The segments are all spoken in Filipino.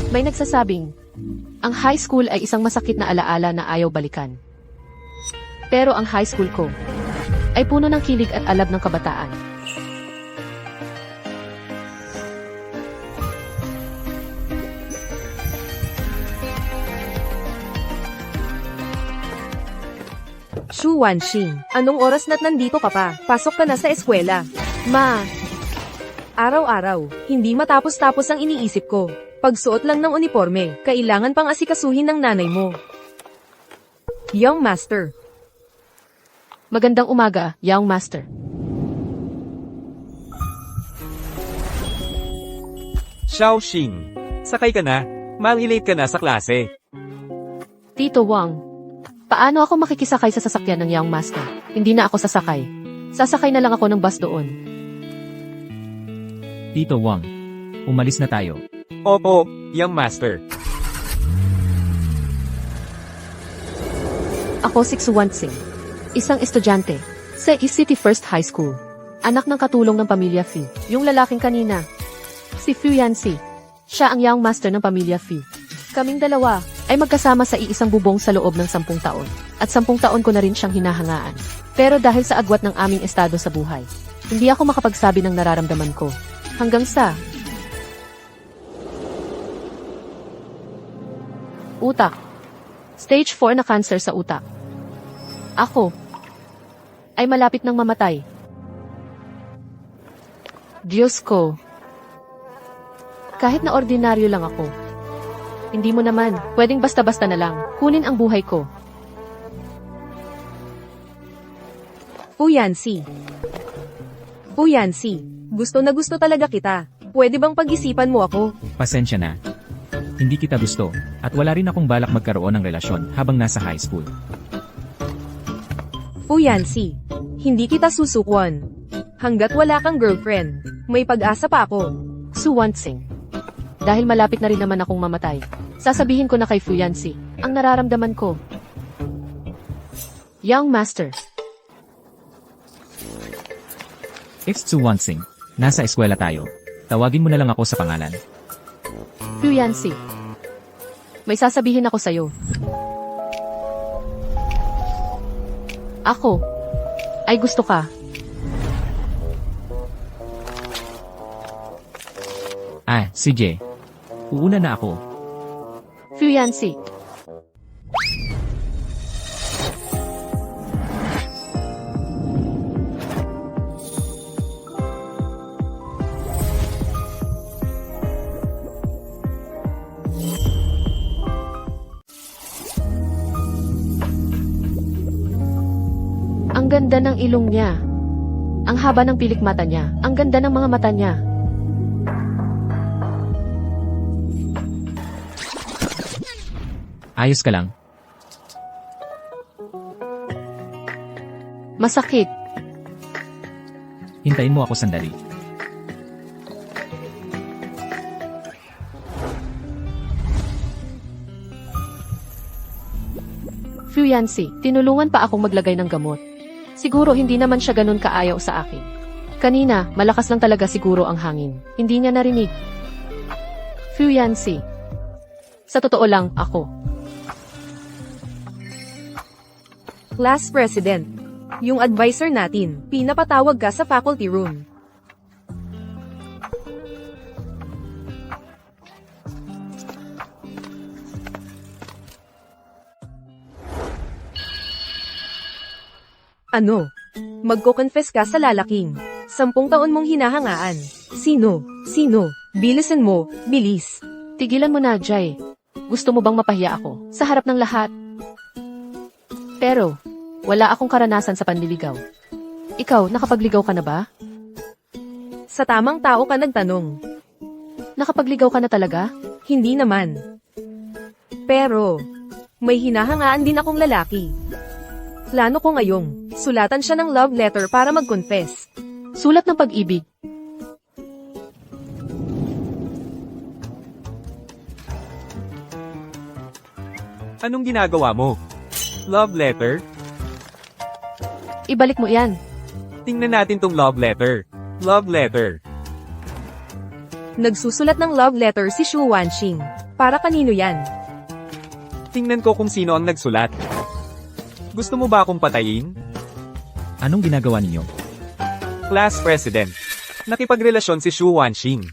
May nagsasabing, ang high school ay isang masakit na alaala na ayaw balikan. Pero ang high school ko ay puno ng kilig at alab ng kabataan. Shu Wanxing, anong oras na't nandito ka pa? Pasok ka na sa eskwela. Ma, Araw-araw, hindi matapos-tapos ang iniisip ko. Pagsuot lang ng uniforme, kailangan pang asikasuhin ng nanay mo. Young Master. magandang umaga, young master. Xiaoxing, sakay ka na. Malilate ka na sa klase. Tito Wang, paano ako makikisakay sa sasakyan ng young master? Hindi na ako sasakay. Sasakay na lang ako ng bus doon. Tito Wang, umalis na tayo. Opo, young master. Ako si Xuanxing, isang estudyante sa East City First High School. Anak ng katulong ng pamilya Fi, yung lalaking kanina. Si Fu Yanxi, siya ang young master ng pamilya Fi. Kaming dalawa ay magkasama sa iisang bubong sa loob ng 10 taon. At 10 taon ko na rin siyang hinahangaan. Pero dahil sa agwat ng aming estado sa buhay, hindi ako makapagsabi ng nararamdaman ko. Hanggang sa utak. Stage 4 na cancer sa utak. Ako ay malapit ng mamatay. Diyos ko. Kahit na ordinaryo lang ako. Hindi mo naman, pwedeng basta-basta na lang, kunin ang buhay ko. Fu Yanxi. Fu Yanxi, gusto na gusto talaga kita. Pwede bang pag-isipan mo ako? Pasensya na. Hindi kita gusto, at wala rin akong balak magkaroon ng relasyon habang nasa high school. Fu Yanxi, hindi kita susukuan. Hanggat wala kang girlfriend, may pag-asa pa ako. Xuanxing. Dahil malapit na rin naman akong mamatay, sasabihin ko na kay Fu Yanxi ang nararamdaman ko. Young Master. It's Xuanxing. Nasa eskwela tayo. Tawagin mo na lang ako sa pangalan. Fu Yanxi. May sasabihin ako sa'yo. Ako ay gusto ka. Sige. Uuna na ako. Fu Yanxi. Ang ganda ng ilong niya. Ang haba ng pilik mata niya. Ang ganda ng mga mata niya. Ayos ka lang. Masakit. Hintayin mo ako sandali. Fu Yanxi, tinulungan pa akong maglagay ng gamot. Siguro hindi naman siya ganun kaayaw sa akin. Kanina, malakas lang talaga siguro ang hangin. Hindi niya narinig. Fu Yanxi. Sa totoo lang, ako. Class President. Yung advisor natin, pinapatawag ka sa faculty room. Ano? Magko-confess ka sa lalaking 10 taon mong hinahangaan. Sino? Sino? Bilisan mo, bilis. Tigilan mo na, Jai. Gusto mo bang mapahiya ako sa harap ng lahat? Pero, wala akong karanasan sa panliligaw. Ikaw, nakapagligaw ka na ba? Sa tamang tao ka nagtanong. Nakapagligaw ka na talaga? Hindi naman. Pero, may hinahangaan din akong lalaki. Plano ko ngayong, sulatan siya ng love letter para mag-confess. Sulat ng pag-ibig. Anong ginagawa mo? Love letter? Ibalik mo yan. Tingnan natin tong love letter. Love letter. Nagsusulat ng love letter si Xu Wanxing. Para kanino yan? Tingnan ko kung sino ang nagsulat. Gusto mo ba akong patayin? Anong ginagawa ninyo? Class President. Nakipagrelasyon si Xu Wanxing.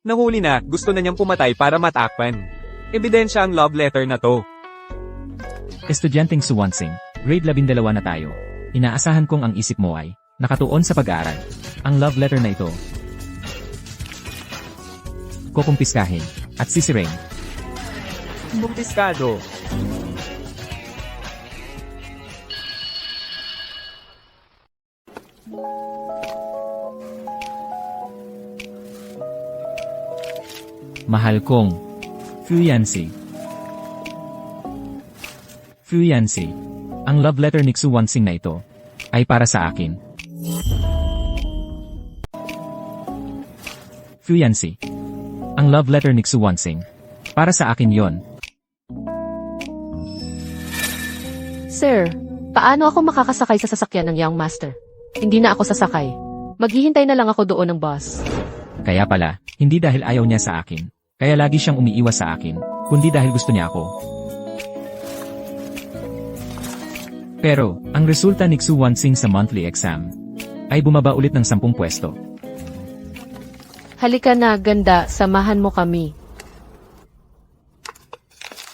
Nahuli na, gusto na niyang pumatay para matakpan. Ebidensya ang love letter na to. Estudyanteng Suwansing, grade 12 na tayo. Inaasahan kong ang isip mo ay nakatuon sa pag-aaral. Ang love letter na ito, kukumpiskahin at sisirain. Kumpiskado. Mahal kong Fu Yanxi. Fu Yanxi, ang love letter ni Xu Wanxing na ito ay para sa akin. Fu Yanxi, ang love letter ni Xu Wanxing para sa akin yon. Sir, paano ako makakasakay sa sasakyan ng Young Master? Hindi na ako sasakay. Maghihintay na lang ako doon ng boss. Kaya pala, hindi dahil ayaw niya sa akin. Kaya lagi siyang umiiwas sa akin, kundi dahil gusto niya ako. Pero, ang resulta ni Xu Wanxing sa monthly exam ay bumaba ulit ng 10 pwesto. Halika na, ganda, samahan mo kami.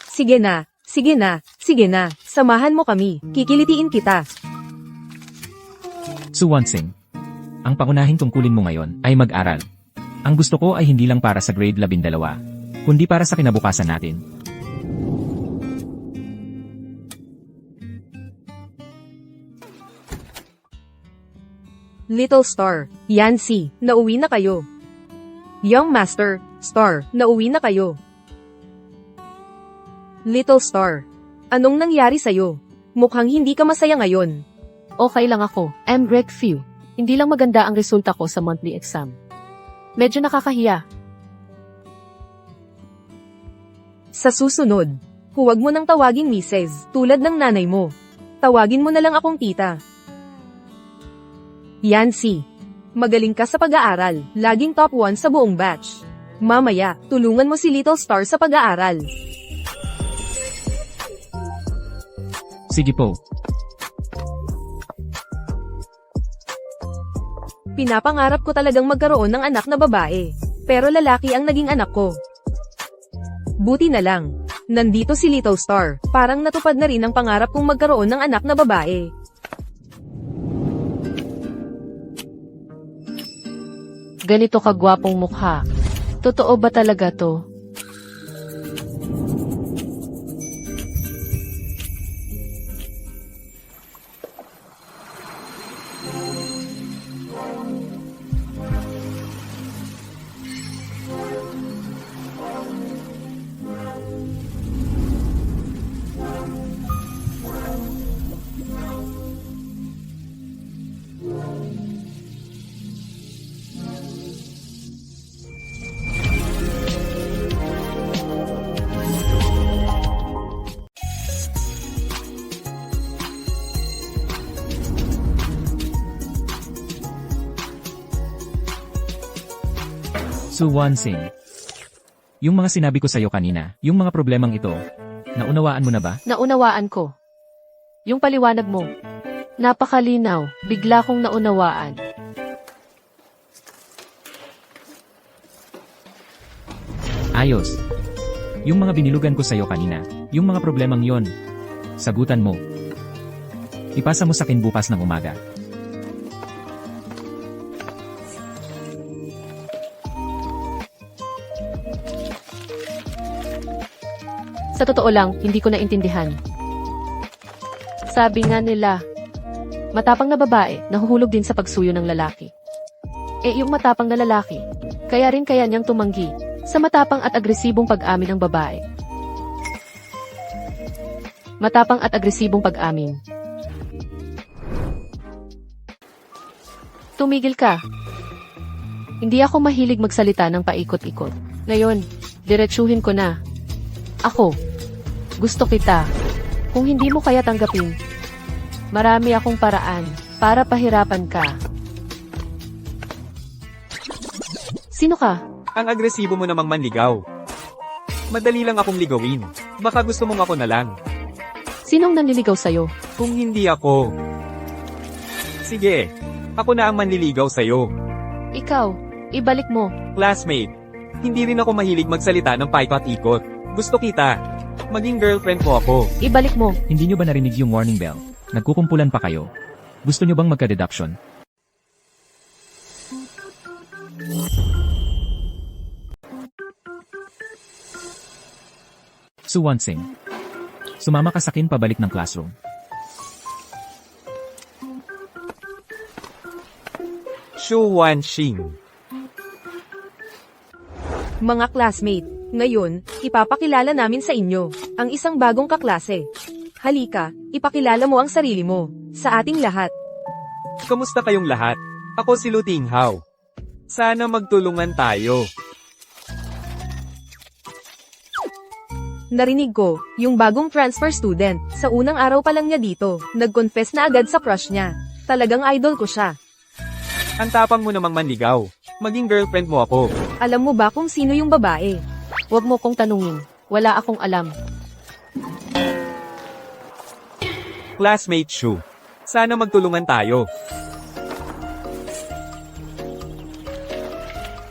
Sige na, sige na, sige na. Samahan mo kami. Kikilitiin kita. Xu Wanxing, ang pangunahing tungkulin mo ngayon ay mag-aral. Ang gusto ko ay hindi lang para sa grade 12, kundi para sa kinabukasan natin. Little Star, Yanxi, nauwi na kayo. Young Master, Star, nauwi na kayo. Little Star, anong nangyari sa'yo? Mukhang hindi ka masaya ngayon. Okay lang ako. Rec Few. Hindi lang maganda ang resulta ko sa monthly exam. Medyo nakakahiya. Sa susunod, huwag mo nang tawaging Mrs. tulad ng nanay mo. Tawagin mo na lang akong tita. Yanxi, magaling ka sa pag-aaral, laging top 1 sa buong batch. Mamaya, tulungan mo si Little Star sa pag-aaral. Sige po. Pinapangarap ko talagang magkaroon ng anak na babae. Pero lalaki ang naging anak ko. Buti na lang. Nandito si Little Star. Parang natupad na rin ang pangarap kong magkaroon ng anak na babae. Ganito kagwapong mukha. Totoo ba talaga to? Xu Wanxing, yung mga sinabi ko sa'yo kanina, yung mga problemang ito, naunawaan mo na ba? Naunawaan ko. Yung paliwanag mo. Napakalinaw. Bigla kong naunawaan. Ayos. Yung mga binilugan ko sa'yo kanina, yung mga problemang yon, sagutan mo. Ipasa mo sa akin bukas ng umaga. Sa totoo lang, hindi ko naintindihan. Sabi nga nila, matapang na babae, nahuhulog din sa pagsuyo ng lalaki. Yung matapang na lalaki, kaya rin kaya niyang tumanggi sa matapang at agresibong pag-amin ng babae. Matapang at agresibong pag-amin. Tumigil ka. Hindi ako mahilig magsalita ng paikot-ikot. Ngayon, diretsuhin ko na. Ako, gusto kita. Kung hindi mo kaya tanggapin, marami akong paraan para pahirapan ka. Sino ka? Ang agresibo mo namang manligaw. Madali lang akong ligawin. Baka gusto mong ako na lang. Sinong nanliligaw sa'yo? Kung hindi ako. Sige, ako na ang manliligaw sa'yo. Ikaw, ibalik mo. Classmate, hindi rin ako mahilig magsalita ng paikot-ikot. Gusto kita. Maging girlfriend mo ako. Ibalik mo. Hindi nyo ba narinig yung warning bell? Nagkukumpulan pa kayo. Gusto nyo bang magka-deduction? Su Wansing. Sumama ka sa akin pabalik ng classroom. Shu Wanxing. Mga classmate, ngayon, ipapakilala namin sa inyo, ang isang bagong kaklase. Halika, ipakilala mo ang sarili mo, sa ating lahat. Kamusta kayong lahat? Ako si Lu Tinghao. Sana magtulungan tayo. Narinig ko, yung bagong transfer student, sa unang araw pa lang niya dito, nag-confess na agad sa crush niya. Talagang idol ko siya. Ang tapang mo namang manligaw. Maging girlfriend mo ako. Alam mo ba kung sino yung babae? Huwag mo kong tanungin. Wala akong alam. Classmate Shu. Sana magtulungan tayo.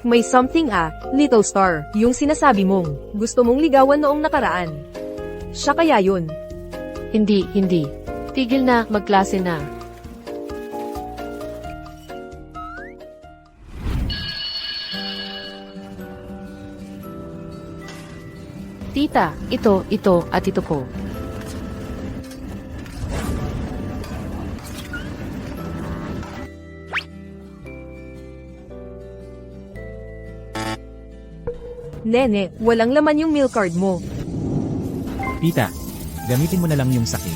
May something Little Star, yung sinasabi mong, gusto mong ligawan noong nakaraan. Siya kaya yun. Hindi. Tigil na, magklase na. Tita, ito, at ito po. Nene, walang laman yung meal card mo. Tita, gamitin mo na lang yung sakin.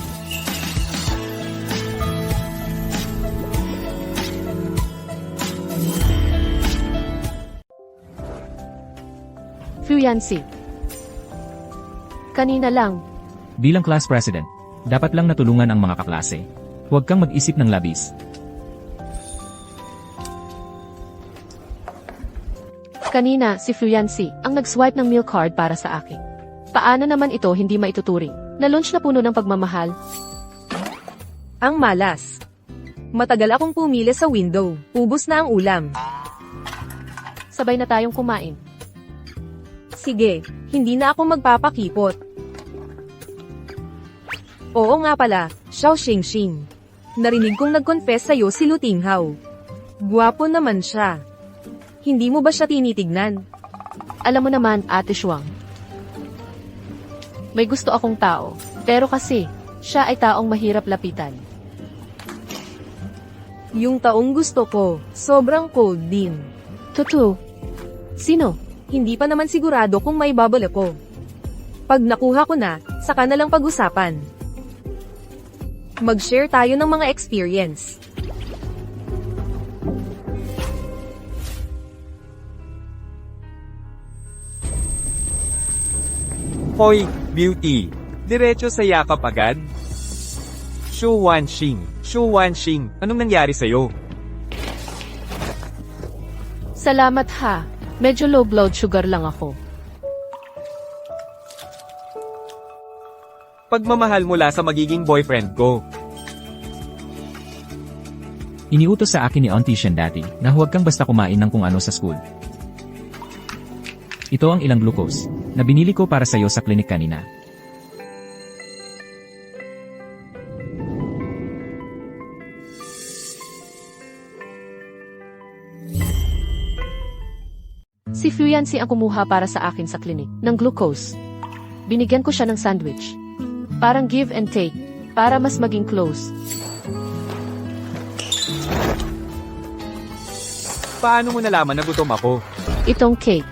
Fuyansi. Kanina lang. Bilang class president, dapat lang natulungan ang mga kaklase. Huwag kang mag-isip ng labis. Kanina, si Fuyansi ang nag-swipe ng meal card para sa akin. Paano naman ito hindi maituturing? Na-launch na puno ng pagmamahal. Ang malas. Matagal akong pumili sa window. Ubus na ang ulam. Sabay na tayong kumain. Sige, hindi na ako magpapakipot. Oo nga pala, Xiao Xingxing. Narinig kong nag-confess sa'yo si Lu Tinghao. Gwapo naman siya. Hindi mo ba siya tinitignan? Alam mo naman, Ate Shuang. May gusto akong tao, pero kasi, siya ay taong mahirap lapitan. Yung taong gusto ko, sobrang cold din. Tutu. Sino? Hindi pa naman sigurado kung may bubble ako. Pag nakuha ko na, saka na lang pag-usapan. Mag-share tayo ng mga experience. Hoy, beauty. Diretso sa yakap agad? Shu Wanxing, anong nangyari sa'yo? Salamat ha. Medyo low blood sugar lang ako. Pagmamahal mula sa magiging boyfriend ko. Iniutos sa akin ni Auntie Shen dati na huwag kang basta kumain ng kung ano sa school. Ito ang ilang glucose na binili ko para sa'yo sa klinik kanina. Si Fuyansi ang kumuha para sa akin sa klinik ng glucose. Binigyan ko siya ng sandwich. Parang give and take, para mas maging close. Paano mo nalaman na gutom ako? Itong cake.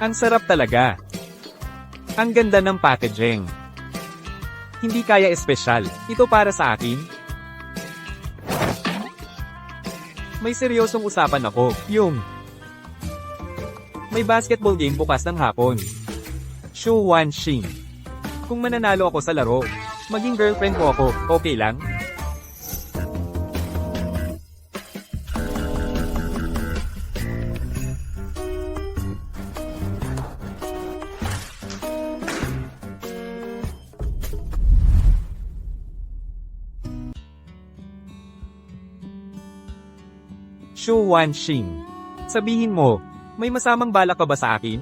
Ang sarap talaga. Ang ganda ng packaging. Hindi kaya espesyal. Ito para sa akin. May seryosong usapan ako. May basketball game bukas ng hapon. Shu Wanxing. Kung mananalo ako sa laro, maging girlfriend mo ako, okay lang? Shu Wanxing. Sabihin mo, may masamang balak ka ba sa akin?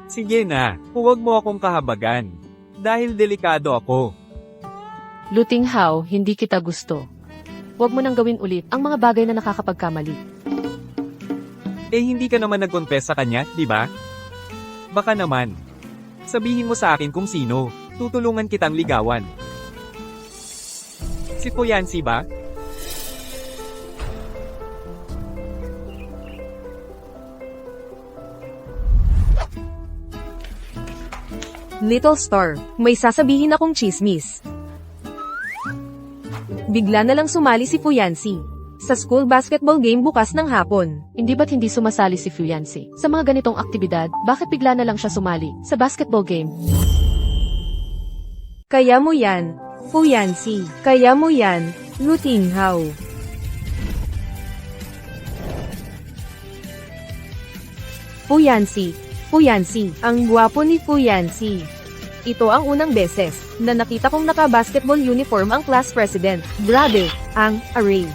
Sige na, huwag mo akong kahabagan. Dahil delikado ako. Luting Hao, hindi kita gusto. Huwag mo nang gawin ulit ang mga bagay na nakakapagkamali. Eh hindi ka naman nag-confess sa kanya, di ba? Baka naman. Sabihin mo sa akin kung sino, tutulungan kitang ligawan. Si Fu Yancy ba? Little Star, may sasabihin akong chismis. Bigla na lang sumali si Fu Yancy sa school basketball game bukas ng hapon. Hindi ba't hindi sumasali si Fu Yancy sa mga ganitong aktibidad? Bakit bigla na lang siya sumali sa basketball game? Kaya mo yan, Fu Yancy. Kaya mo yan, Luting Hao. Fu Yancy. Fu Yancy. Ang gwapo ni Fu Yancy. Ito ang unang beses na nakita kong naka-basketball uniform ang class president. Grabe, ang array.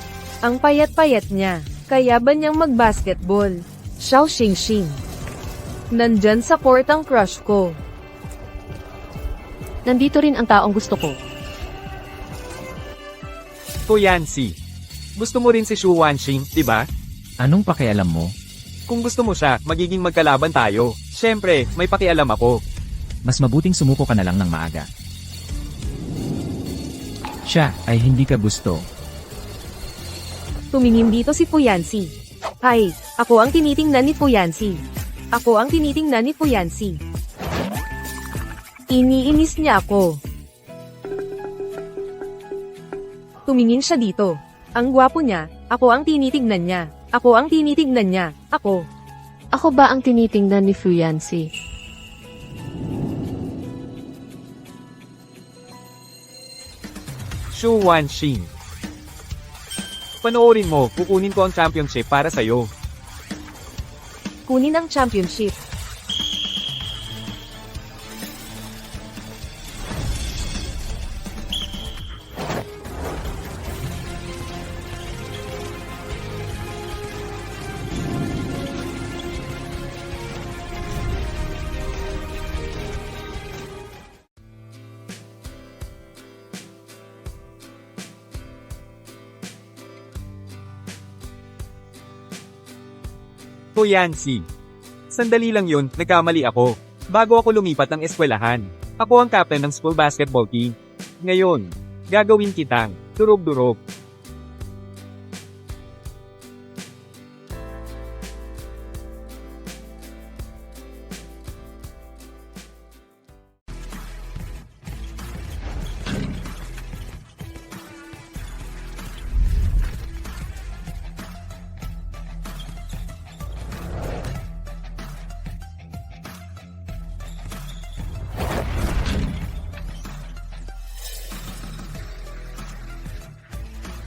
Ang payat-payat niya. Kaya ba niyang mag-basketball? Xiao Xingxing. Nandyan sa court ang crush ko. Nandito rin ang taong gusto ko. Fu Yancy. Gusto mo rin si Shu Wanxing, di ba? Anong pakialam mo? Kung gusto mo siya, magiging magkalaban tayo. Siyempre, may pakialam ako. Mas mabuting sumuko ka na lang ng maaga. Siya ay hindi ka gusto. Tumingin dito si Fu Yancy. Ay, ako ang tinitingnan ni Fu Yancy. Ako ang tinitingnan ni Fu Yancy. Iniinis niya ako. Tumingin siya dito. Ang gwapo niya, ako ang tinitingnan niya. Ako ang tinitingnan niya. Ako. Ako ba ang tinitingnan ni Fu Yancy? Shu Wanxing. Panoorin mo, kukunin ko ang championship para sa'yo. Kunin ang championship. Fu Yancy. Sandali lang yun, nagkamali ako. Bago ako lumipat ng eskwelahan, ako ang captain ng school basketball team. Ngayon, gagawin kitang durog-durog.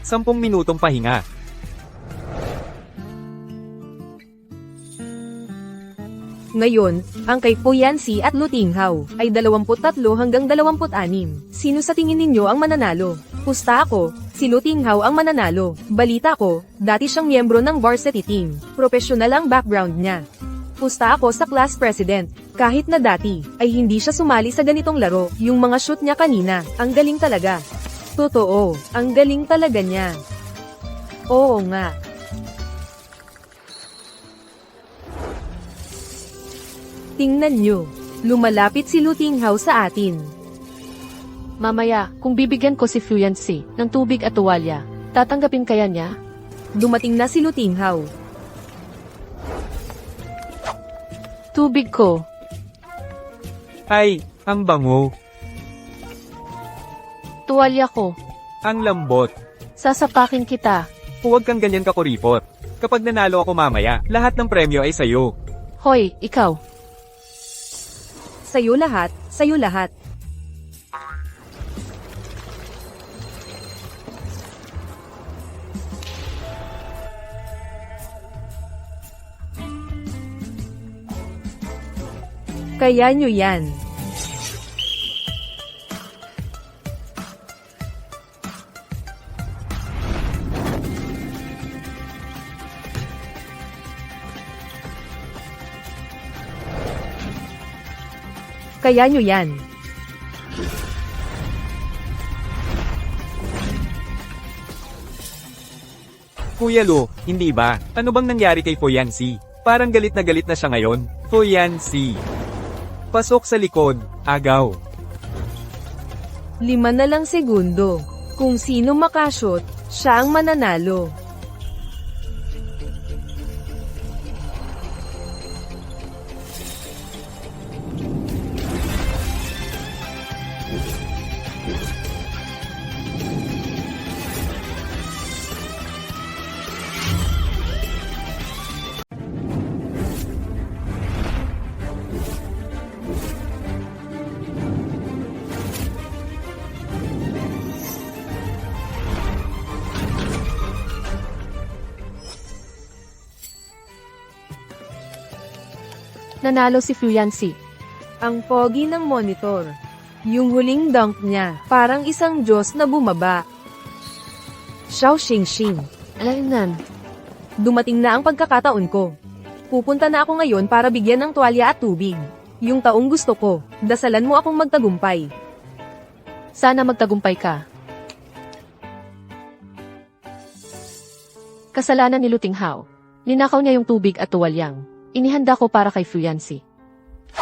Sampung minutong pahinga. Ngayon, ang kay Fu Yancy at Luting Hao ay 23 hanggang 26. Sino sa tingin ninyo ang mananalo? Pusta ako, si Luting Hao ang mananalo. Balita ko, dati siyang miyembro ng varsity team. Profesional ang background niya. Pusta ako sa class president. Kahit na dati, ay hindi siya sumali sa ganitong laro. Yung mga shoot niya kanina, ang galing talaga. Totoo, ang galing talaga niya. Oo nga. Tingnan nyo, lumalapit si Luting Hao sa atin. Mamaya, kung bibigyan ko si Fu Yancy ng tubig at tuwalya, tatanggapin kaya niya? Dumating na si Luting Hao. Tubig ko. Ay, ang bango. Tuwalya ko. Ang lambot. Sasapakin kita. Huwag kang ganyan kakuripot. Kapag nanalo ako mamaya, lahat ng premyo ay sa'yo. Hoy, ikaw. Sa'yo lahat, sa'yo lahat. Kaya nyo yan. Kaya nyo yan. Kuya Lu, hindi ba? Ano bang nangyari kay Foyancy? Parang galit na siya ngayon. Foyancy. Pasok sa likod, agaw. 5 na lang segundo. Kung sino makashot, siya ang mananalo. Nanalo si Fuyancy. Ang pogi ng monitor. Yung huling dunk niya, parang isang Diyos na bumaba. Xiao Xingxing. Alaynan. Dumating na ang pagkakataon ko. Pupunta na ako ngayon para bigyan ng tuwalya at tubig. Yung taong gusto ko, dasalan mo akong magtagumpay. Sana magtagumpay ka. Kasalanan ni Luting Hao. Ninakaw niya yung tubig at tuwalyang. Inihanda ko para kay Fuyancy.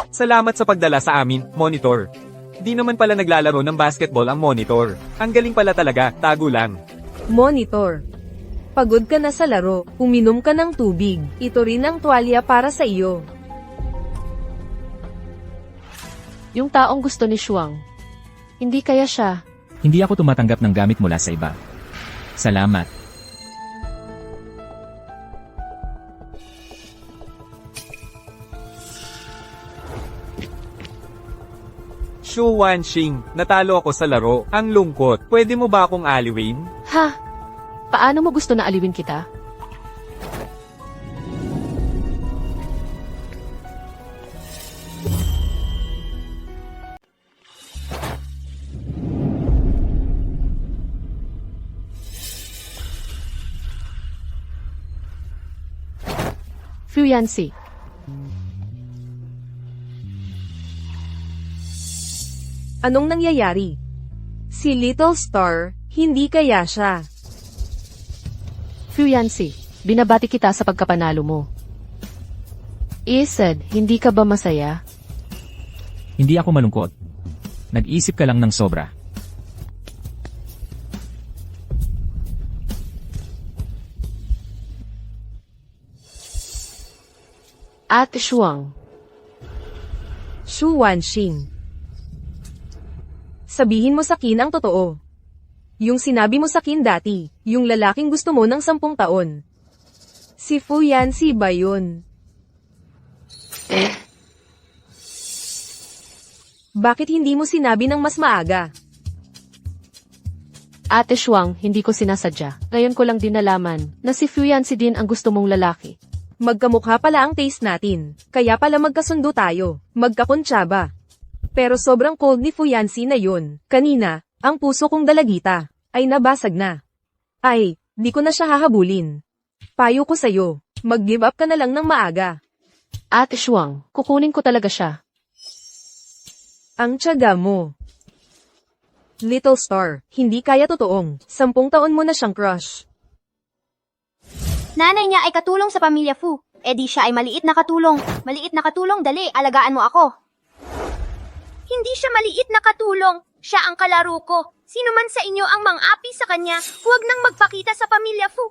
Salamat sa pagdala sa amin, Monitor. Di naman pala naglalaro ng basketball ang Monitor. Ang galing pala talaga, tago lang. Monitor. Pagod ka na sa laro, uminom ka ng tubig. Ito rin ang tuwalya para sa iyo. Yung taong gusto ni Shuang. Hindi kaya siya. Hindi ako tumatanggap ng gamit mula sa iba. Salamat. Shu Wanxing, natalo ako sa laro. Ang lungkot. Pwede mo ba akong aliwin? Ha? Paano mo gusto na aliwin kita? Fuyancy. Anong nangyayari? Si Little Star, hindi kaya siya. Fuyancy, binabati kita sa pagkapanalo mo. Isad, hindi ka ba masaya? Hindi ako malungkot. Nag-isip ka lang ng sobra. Ate Shuang. Shu Wanxing. Sabihin mo sa akin ang totoo. Yung sinabi mo sa akin dati, yung lalaking gusto mo ng 10 taon. Si Fuyancy ba yun? Bakit hindi mo sinabi ng mas maaga? Ate Shuang, hindi ko sinasadya. Ngayon ko lang din nalaman na si Fuyancy din ang gusto mong lalaki. Magkamukha pala ang taste natin, kaya pala magkasundo tayo, magkakontsaba. Pero sobrang cold ni Fuyancy na yun. Kanina, ang puso kong dalagita, ay nabasag na. Ay, di ko na siya hahabulin. Payo ko sa'yo, mag-give up ka na lang ng maaga. Ate Shuang, kukunin ko talaga siya. Ang tiyaga mo. Little Star, hindi kaya totoong, 10 taon mo na siyang crush. Nanay niya ay katulong sa pamilya Fu. E di siya ay maliit na katulong. Maliit na katulong, dali, alagaan mo ako. Hindi siya maliit na katulong. Siya ang kalaro ko. Sino man sa inyo ang mang-api sa kanya, huwag nang magpakita sa pamilya Fu.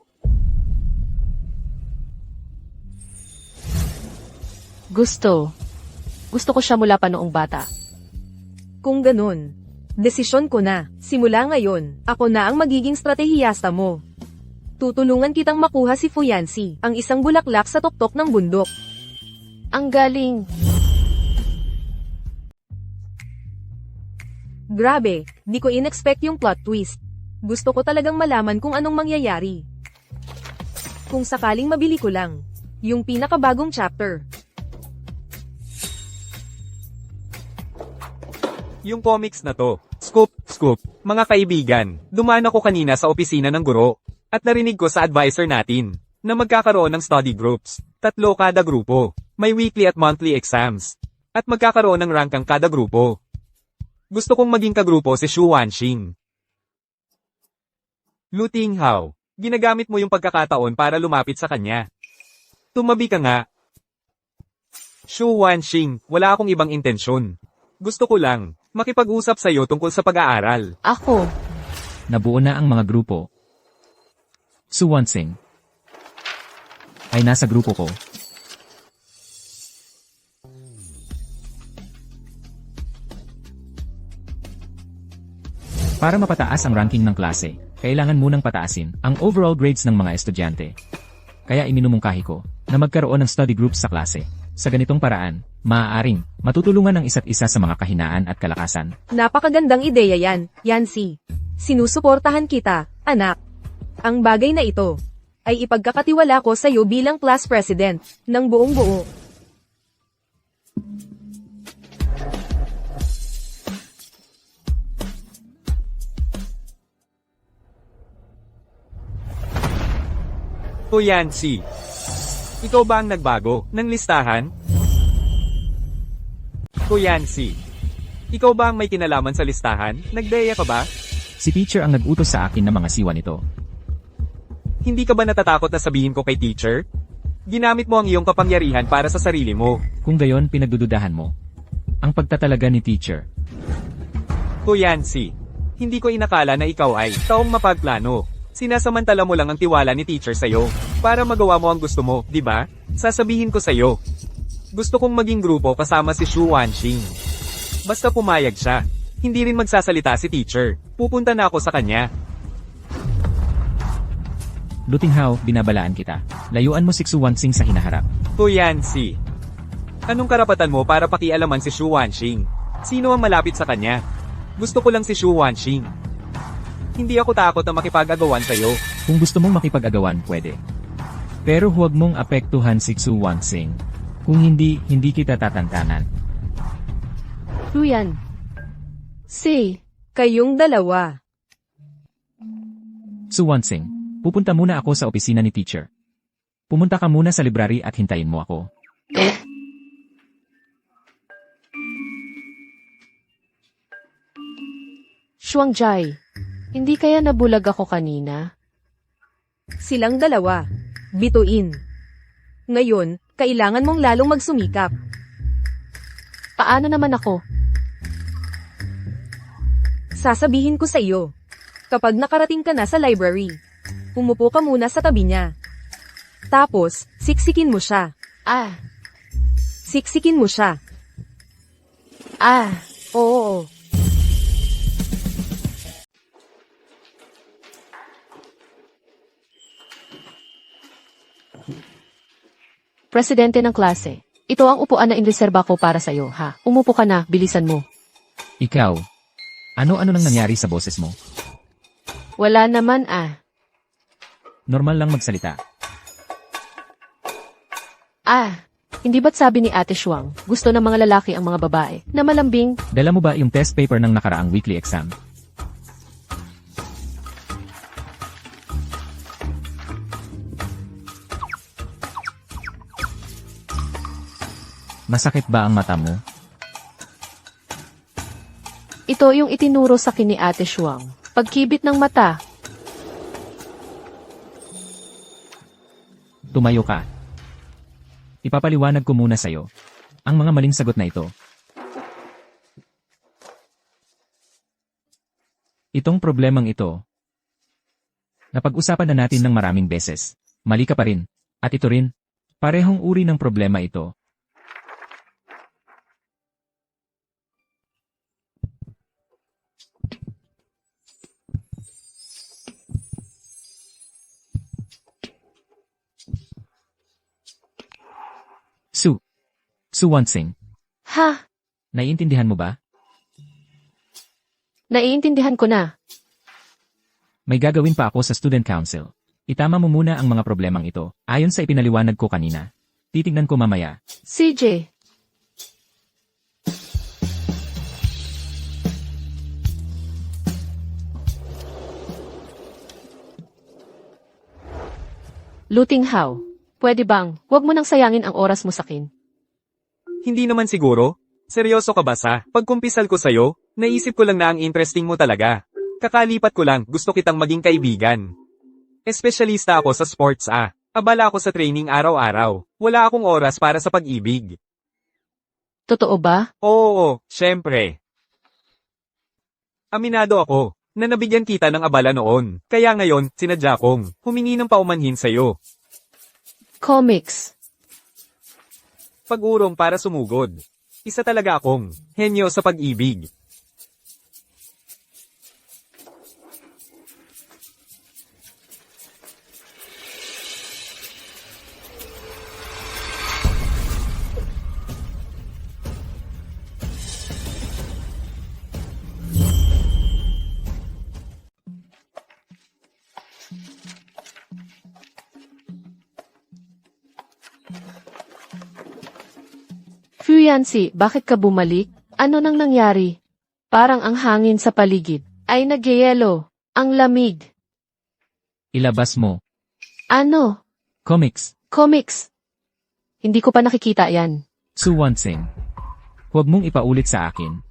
Gusto ko siya mula pa noong bata. Kung ganun, desisyon ko na. Simula ngayon, ako na ang magiging stratehiyasta mo. Tutulungan kitang makuha si Fuyancy, ang isang bulaklak sa tuktok ng bundok. Ang galing. Grabe, di ko in-expect yung plot twist. Gusto ko talagang malaman kung anong mangyayari. Kung sakaling mabili ko lang, yung pinakabagong chapter. Yung comics na to. Scoop, mga kaibigan. Dumaan ako kanina sa opisina ng guro. At narinig ko sa advisor natin, na magkakaroon ng study groups. 3 kada grupo. May weekly at monthly exams. At magkakaroon ng rank ang kada grupo. Gusto kong maging kagrupo si Xu Wanxing. Lu Tinghao, ginagamit mo yung pagkakataon para lumapit sa kanya. Tumabi ka nga. Xu Wanxing, wala akong ibang intensyon. Gusto ko lang, makipag-usap sa'yo tungkol sa pag-aaral. Ako. Nabuo na ang mga grupo. Su Wansing ay nasa grupo ko. Para mapataas ang ranking ng klase, kailangan munang pataasin ang overall grades ng mga estudyante. Kaya iminumungkahi ko na magkaroon ng study groups sa klase. Sa ganitong paraan, maaaring matutulungan ang isa't isa sa mga kahinaan at kalakasan. Napakagandang ideya yan, Yancy. Sinusuportahan kita, anak. Ang bagay na ito ay ipagkakatiwala ko sa iyo bilang class president ng buong buo. O Yancy, ikaw ba ang nagbago ng listahan? O Yancy, ikaw ba ang may kinalaman sa listahan? Nagdeya ka ba? Si teacher ang nag-utos sa akin ng mga siwa nito. Hindi ka ba natatakot na sabihin ko kay teacher? Ginamit mo ang iyong kapangyarihan para sa sarili mo. Kung gayon pinagdududahan mo ang pagtatalaga ni teacher. O Yancy, hindi ko inakala na ikaw ay taong mapagplano. Sinasamantala mo lang ang tiwala ni teacher sa'yo para magawa mo ang gusto mo, di ba? Sasabihin ko sa'yo. Gusto kong maging grupo kasama si Xu Wanxing. Basta pumayag siya. Hindi rin magsasalita si teacher. Pupunta na ako sa kanya. Lu Tinghao, binabalaan kita. Layuan mo si Xu Wansing sa hinaharap. O Yancy, anong karapatan mo para pakialaman si Xu Wanxing? Sino ang malapit sa kanya? Gusto ko lang si Xu Wanxing. Hindi ako takot na makipag-agawan sa'yo. Kung gusto mong makipag-agawan, pwede. Pero huwag mong apektuhan si Xu Wansing. Kung hindi, hindi kita tatantanan. Luyan. Si. Kayong dalawa. Xu Wansing, pupunta muna ako sa opisina ni teacher. Pumunta ka muna sa library at hintayin mo ako. Shuangjai. Hindi kaya nabulag ako kanina? Silang dalawa. Bituin. Ngayon, kailangan mong lalong magsumikap. Paano naman ako? Sasabihin ko sa iyo. Kapag nakarating ka na sa library, umupo ka muna sa tabi niya. Tapos, siksikin mo siya. Ah. Siksikin mo siya. Oo. Presidente ng klase. Ito ang upuan na inreserba ko para sa'yo, ha? Umupo ka na, bilisan mo. Ikaw, ano-ano nang nangyari sa boses mo? Wala naman Normal lang magsalita. Hindi ba't sabi ni Ate Shuang, gusto ng mga lalaki ang mga babae, na malambing? Dala mo ba yung test paper ng nakaraang weekly exam? Masakit ba ang mata mo? Ito yung itinuro sa akin ni Ate Shuang. Pagkibit ng mata. Tumayo ka. Ipapaliwanag ko muna sa'yo ang mga maling sagot na ito. Itong problemang ito, napag-usapan na natin ng maraming beses. Mali ka pa rin. At ito rin, parehong uri ng problema ito. Xu Wansing, Ha? naiintindihan mo ba? Naiintindihan ko na. May gagawin pa ako sa student council. Itama mo muna ang mga problemang ito, ayon sa ipinaliwanag ko kanina. Titignan ko mamaya. CJ. Lu Tinghao, pwede bang, huwag mo nang sayangin ang oras mo sa akin? Hindi naman siguro. Seryoso ka ba sa pagkumpisal ko sa'yo? Naisip ko lang na ang interesting mo talaga. Kakalipat ko lang, gusto kitang maging kaibigan. Espesyalista ako sa sports Abala ako sa training araw-araw. Wala akong oras para sa pag-ibig. Totoo ba? Oo, syempre. Aminado ako na nabigyan kita ng abala noon. Kaya ngayon, sinadya kong humingi ng paumanhin sa'yo. Comics. Pag-urong para sumugod. Isa talaga akong henyo sa pag-ibig. Fuyancy, bakit ka bumalik? Ano nang nangyari? Parang ang hangin sa paligid ay nagyayelo. Ang lamig. Ilabas mo. Ano? Comics. Comics. Hindi ko pa nakikita yan. Su Wansing. Huwag mong ipaulit sa akin.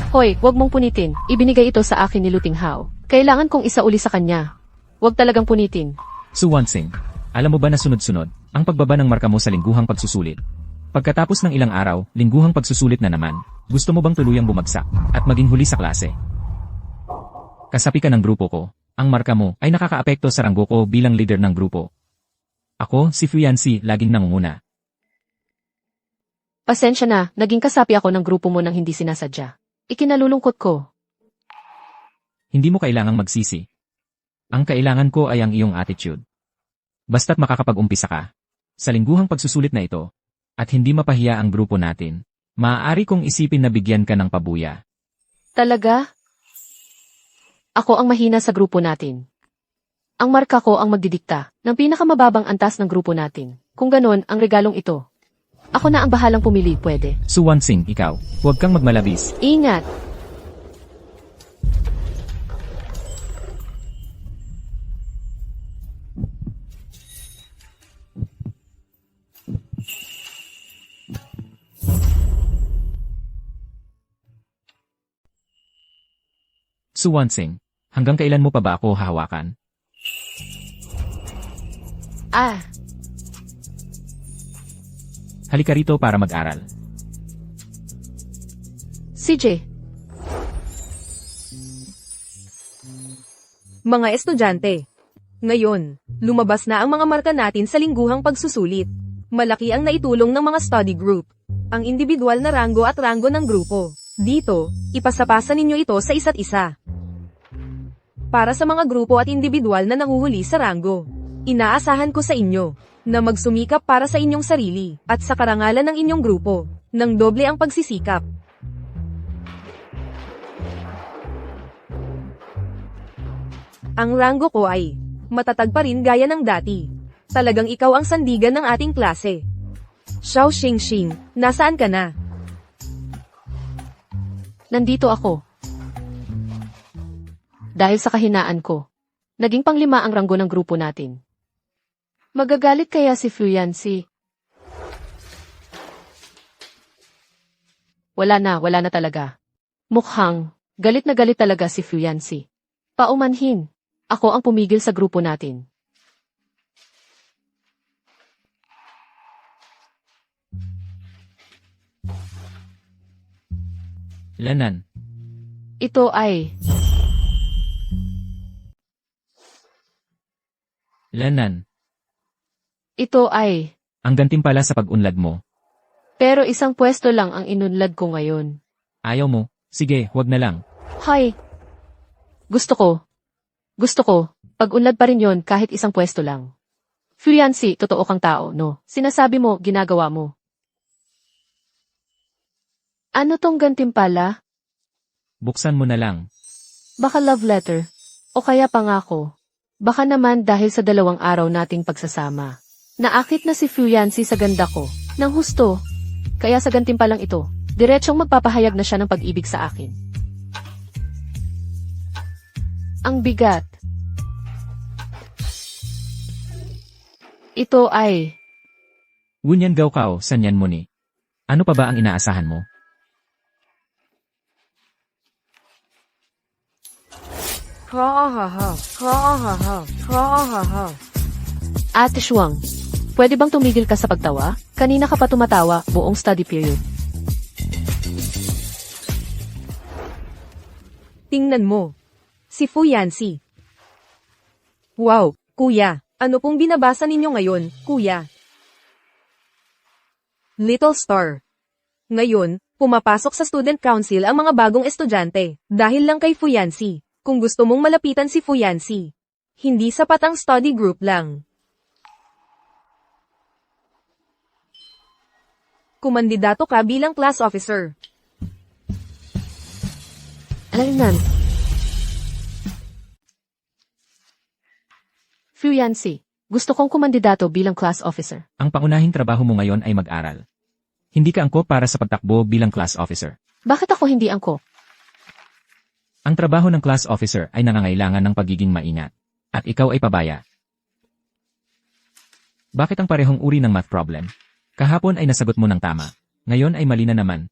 Hoy, wag mong punitin. Ibinigay ito sa akin ni Luting Hao. Kailangan kong isauli sa kanya. Wag talagang punitin. Su Wansing. Alam mo ba na sunod-sunod, ang pagbaba ng marka mo sa lingguhang pagsusulit? Pagkatapos ng ilang araw, lingguhang pagsusulit na naman, gusto mo bang tuluyang bumagsak at maging huli sa klase? Kasapi ka ng grupo ko. Ang marka mo ay nakakaapekto sa ranggo ko bilang leader ng grupo. Ako, si Fuyancy, laging nangunguna. Pasensya na, naging kasapi ako ng grupo mo nang hindi sinasadya. Ikinalulungkot ko. Hindi mo kailangang magsisi. Ang kailangan ko ay ang iyong attitude. Basta't makakapag-umpisa ka sa lingguhang pagsusulit na ito, at hindi mapahiya ang grupo natin, maaari kong isipin na bigyan ka ng pabuya. Talaga? Ako ang mahina sa grupo natin. Ang marka ko ang magdidikta ng pinakamababang antas ng grupo natin. Kung ganon ang regalong ito. Ako na ang bahalang pumili, pwede. Su Wansing, ikaw, huwag kang magmalabis. Ingat! Su Wansing, hanggang kailan mo pa ba ako hahawakan? Halika rito para mag-aral. CJ, Mga estudyante. Ngayon, lumabas na ang mga marka natin sa lingguhang pagsusulit. Malaki ang naitulong ng mga study group. Ang individual na ranggo at ranggo ng grupo. Dito, ipasapasa ninyo ito sa isa't isa. Para sa mga grupo at individual na nanguhuli sa ranggo, inaasahan ko sa inyo na magsumikap para sa inyong sarili at sa karangalan ng inyong grupo, ng doble ang pagsisikap. Ang ranggo ko ay matatag pa rin gaya ng dati. Talagang ikaw ang sandigan ng ating klase. Xiao Xingxing, nasaan ka na? nandito ako. Dahil sa kahinaan ko, naging panglima ang ranggo ng grupo natin. Magagalit kaya si Fuyancy? Wala na talaga. Mukhang, galit na galit talaga si Fuyancy. Paumanhin, ako ang pumigil sa grupo natin. Lanan. Ito ay, Lanan. ito ay, Ang gantimpala sa pag-unlad mo. pero isang pwesto lang ang inunlad ko ngayon. Ayaw mo? Sige, wag na lang. Hay! Gusto ko, pag-unlad pa rin yon kahit isang pwesto lang. Fuyancy, totoo kang tao, no? Sinasabi mo, ginagawa mo. Ano tong gantimpala? Buksan mo na lang. Baka love letter. O kaya pangako. Baka naman dahil sa 2 araw nating pagsasama. Naakit na si Fuyancy sa ganda ko, ng husto. Kaya sa gantimpalang ito, diretsong magpapahayag na siya ng pag-ibig sa akin. Ang bigat. Ito ay... Wunyan gaw kao, sanyan mo ni. Ano pa ba ang inaasahan mo? Ate Shuang, pwede bang tumigil ka sa pagtawa? Kanina ka pa tumatawa, buong study period. Tingnan mo. Si Fu Yancy. Wow, kuya. Ano pong binabasa ninyo ngayon, kuya? Little Star. Ngayon, pumapasok sa student council ang mga bagong estudyante, dahil lang kay Fu Yancy. Kung gusto mong malapitan si Fu Yancy, hindi sapat ang study group lang. Kumandidato ka bilang class officer. Alam Fu Yancy, gusto kong kumandidato bilang class officer. Ang pangunahing trabaho mo ngayon ay mag-aral. Hindi ka angkop para sa pagtakbo bilang class officer. Bakit ako hindi angkop? Ang trabaho ng class officer ay nangangailangan ng pagiging maingat. At ikaw ay pabaya. Bakit ang parehong uri ng math problem? Kahapon ay nasagot mo ng tama. Ngayon ay mali na naman.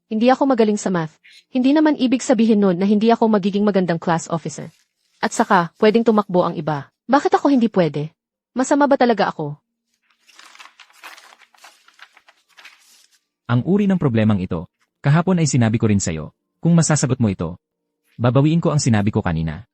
Hindi ako magaling sa math. Hindi naman ibig sabihin nun na hindi ako magiging magandang class officer. At saka, pwedeng tumakbo ang iba. Bakit ako hindi pwede? Masama ba talaga ako? Ang uri ng problemang ito, kahapon ay sinabi ko rin sa'yo, kung masasagot mo ito, babawiin ko ang sinabi ko kanina.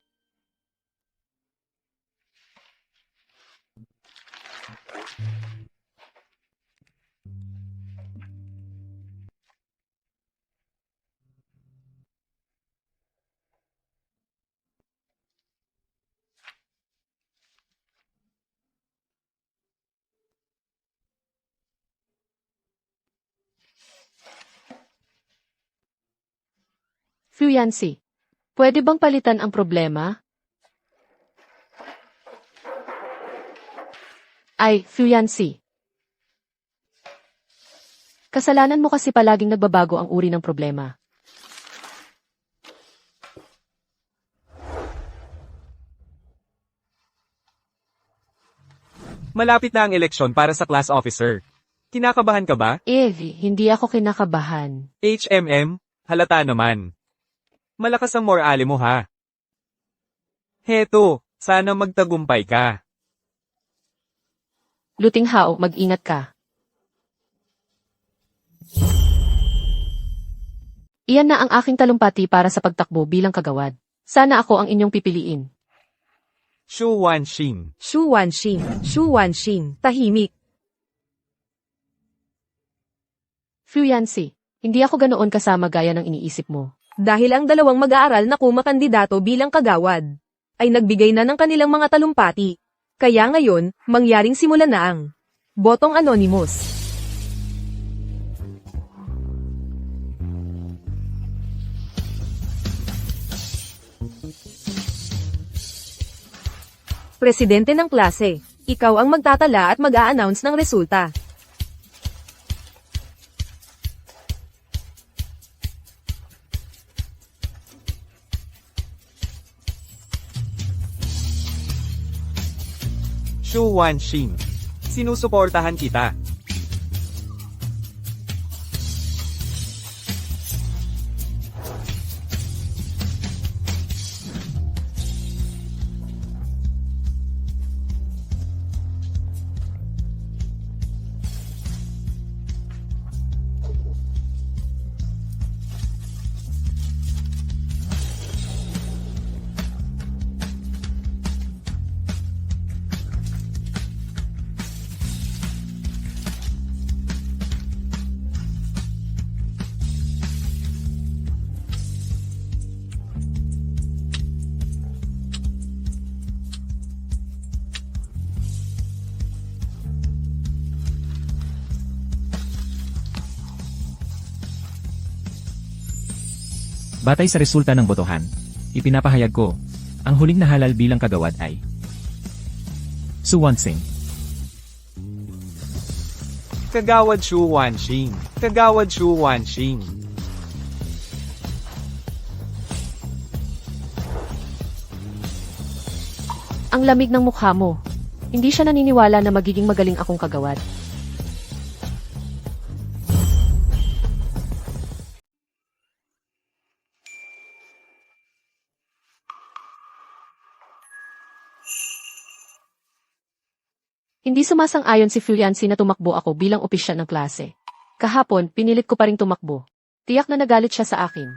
Fu Yancy, pwede bang palitan ang problema? Ay, Fu Yancy. Kasalanan mo kasi palaging nagbabago ang uri ng problema. Malapit na ang eleksyon para sa class officer. Kinakabahan ka ba? Evie, hindi ako kinakabahan. HMM, halata naman. Malakas ang morale mo ha. Heto, sana magtagumpay ka. Luting Hao, mag-ingat ka. Iyan na ang aking talumpati para sa pagtakbo bilang kagawad. Sana ako ang inyong pipiliin. Shu Wanxin. Shu Wanxin, tahimik. Fu Yancy, hindi ako ganoon kasama gaya ng iniisip mo. Dahil ang dalawang mag-aaral na kumakandidato bilang kagawad, ay nagbigay na ng kanilang mga talumpati. Kaya ngayon, mangyaring simulan na ang Botong Anonymous. Presidente ng klase, ikaw ang magtatala at mag-a-announce ng resulta. Shu Wanxin. Sinusuportahan kita. Batay sa resulta ng botohan, ipinapahayag ko, ang huling nahalal bilang kagawad ay Su Wanxin. Kagawad Shu Wanxin. Kagawad Shu Wanxin. Ang lamig ng mukha mo. Hindi siya naniniwala na magiging magaling akong kagawad. Hindi sumasang-ayon si Fuyansi na tumakbo ako bilang opisyal ng klase. Kahapon, pinilit ko pa ring tumakbo. Tiyak na nagalit siya sa akin.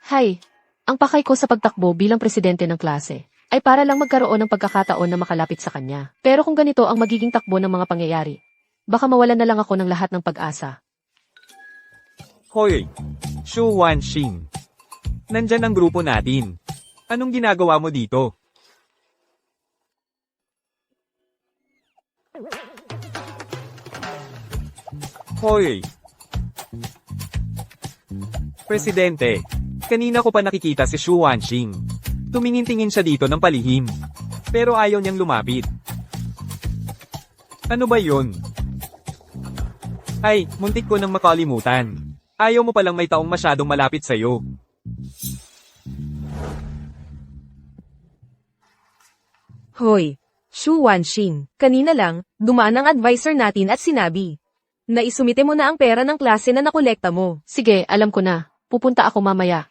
Hay, ang pakay ko sa pagtakbo bilang presidente ng klase ay para lang magkaroon ng pagkakataon na makalapit sa kanya. Pero kung ganito ang magiging takbo ng mga pangyayari, baka mawalan na lang ako ng lahat ng pag-asa. Hoy, Shu Wanxing. Nandyan ang grupo natin. Anong ginagawa mo dito? Hoy! Presidente, kanina ko pa nakikita si Shu Wanxing. Tumingin-tingin siya dito ng palihim. Pero ayaw niyang lumapit. Ano ba yun? Ay, muntik ko nang makalimutan. Ayaw mo palang may taong masyadong malapit sa'yo. Hoy, Shu Wanxing, kanina lang, dumaan ang advisor natin at sinabi na isumite mo na ang pera ng klase na nakolekta mo. Sige, alam ko na. Pupunta ako mamaya.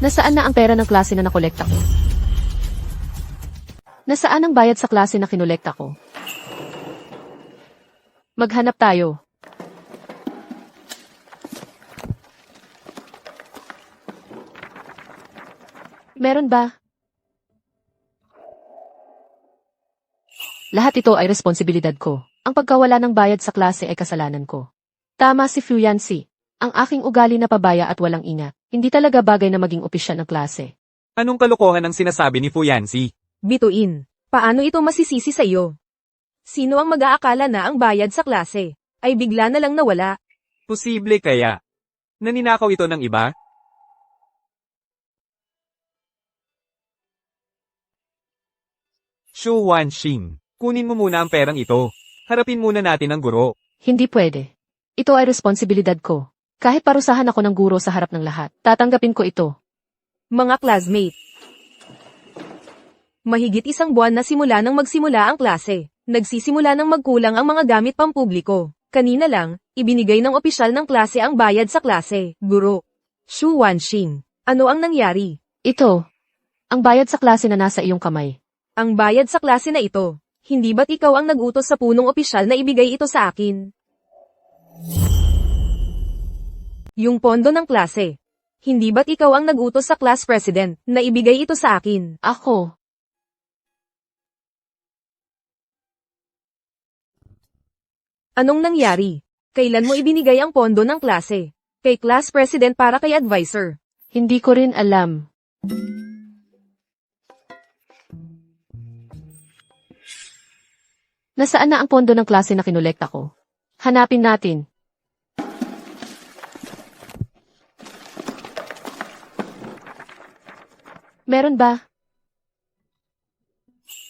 Nasaan na ang pera ng klase na nakolekta ko? Nasaan ang bayad sa klase na kinolekta ko? Maghanap tayo. Meron ba? Lahat ito ay responsibilidad ko. Ang pagkawala ng bayad sa klase ay kasalanan ko. Tama si Fuyansi. Ang aking ugali na pabaya at walang ingat. Hindi talaga bagay na maging opisyal ng klase. Anong kalokohan ang sinasabi ni Fuyansi? Bituin, paano ito masisisi sa iyo? Sino ang mag-aakala na ang bayad sa klase ay bigla na lang nawala? Posible kaya? Naninakaw ito ng iba? Shu Wanxing, kunin mo muna ang perang ito. Harapin muna natin ang guro. Hindi pwede. Ito ay responsibilidad ko. Kahit parusahan ako ng guro sa harap ng lahat, tatanggapin ko ito. Mga classmate. Mahigit isang buwan na simula nang magsimula ang klase. Nagsisimula nang magkulang ang mga gamit pampubliko. Kanina lang, ibinigay ng opisyal ng klase ang bayad sa klase. Guro. Shu Wanxing, ano ang nangyari? Ito. Ang bayad sa klase na nasa iyong kamay. Ang bayad sa klase na ito. Hindi ba't ikaw ang nag-utos sa punong opisyal na ibigay ito sa akin? Yung pondo ng klase. Hindi ba't ikaw ang nag-utos sa class president na ibigay ito sa akin? Ako. Anong nangyari? Kailan mo ibinigay ang pondo ng klase? Kay class president para kay advisor? Hindi ko rin alam. Nasaan na ang pondo ng klase na kinolekta ko? Hanapin natin. Meron ba?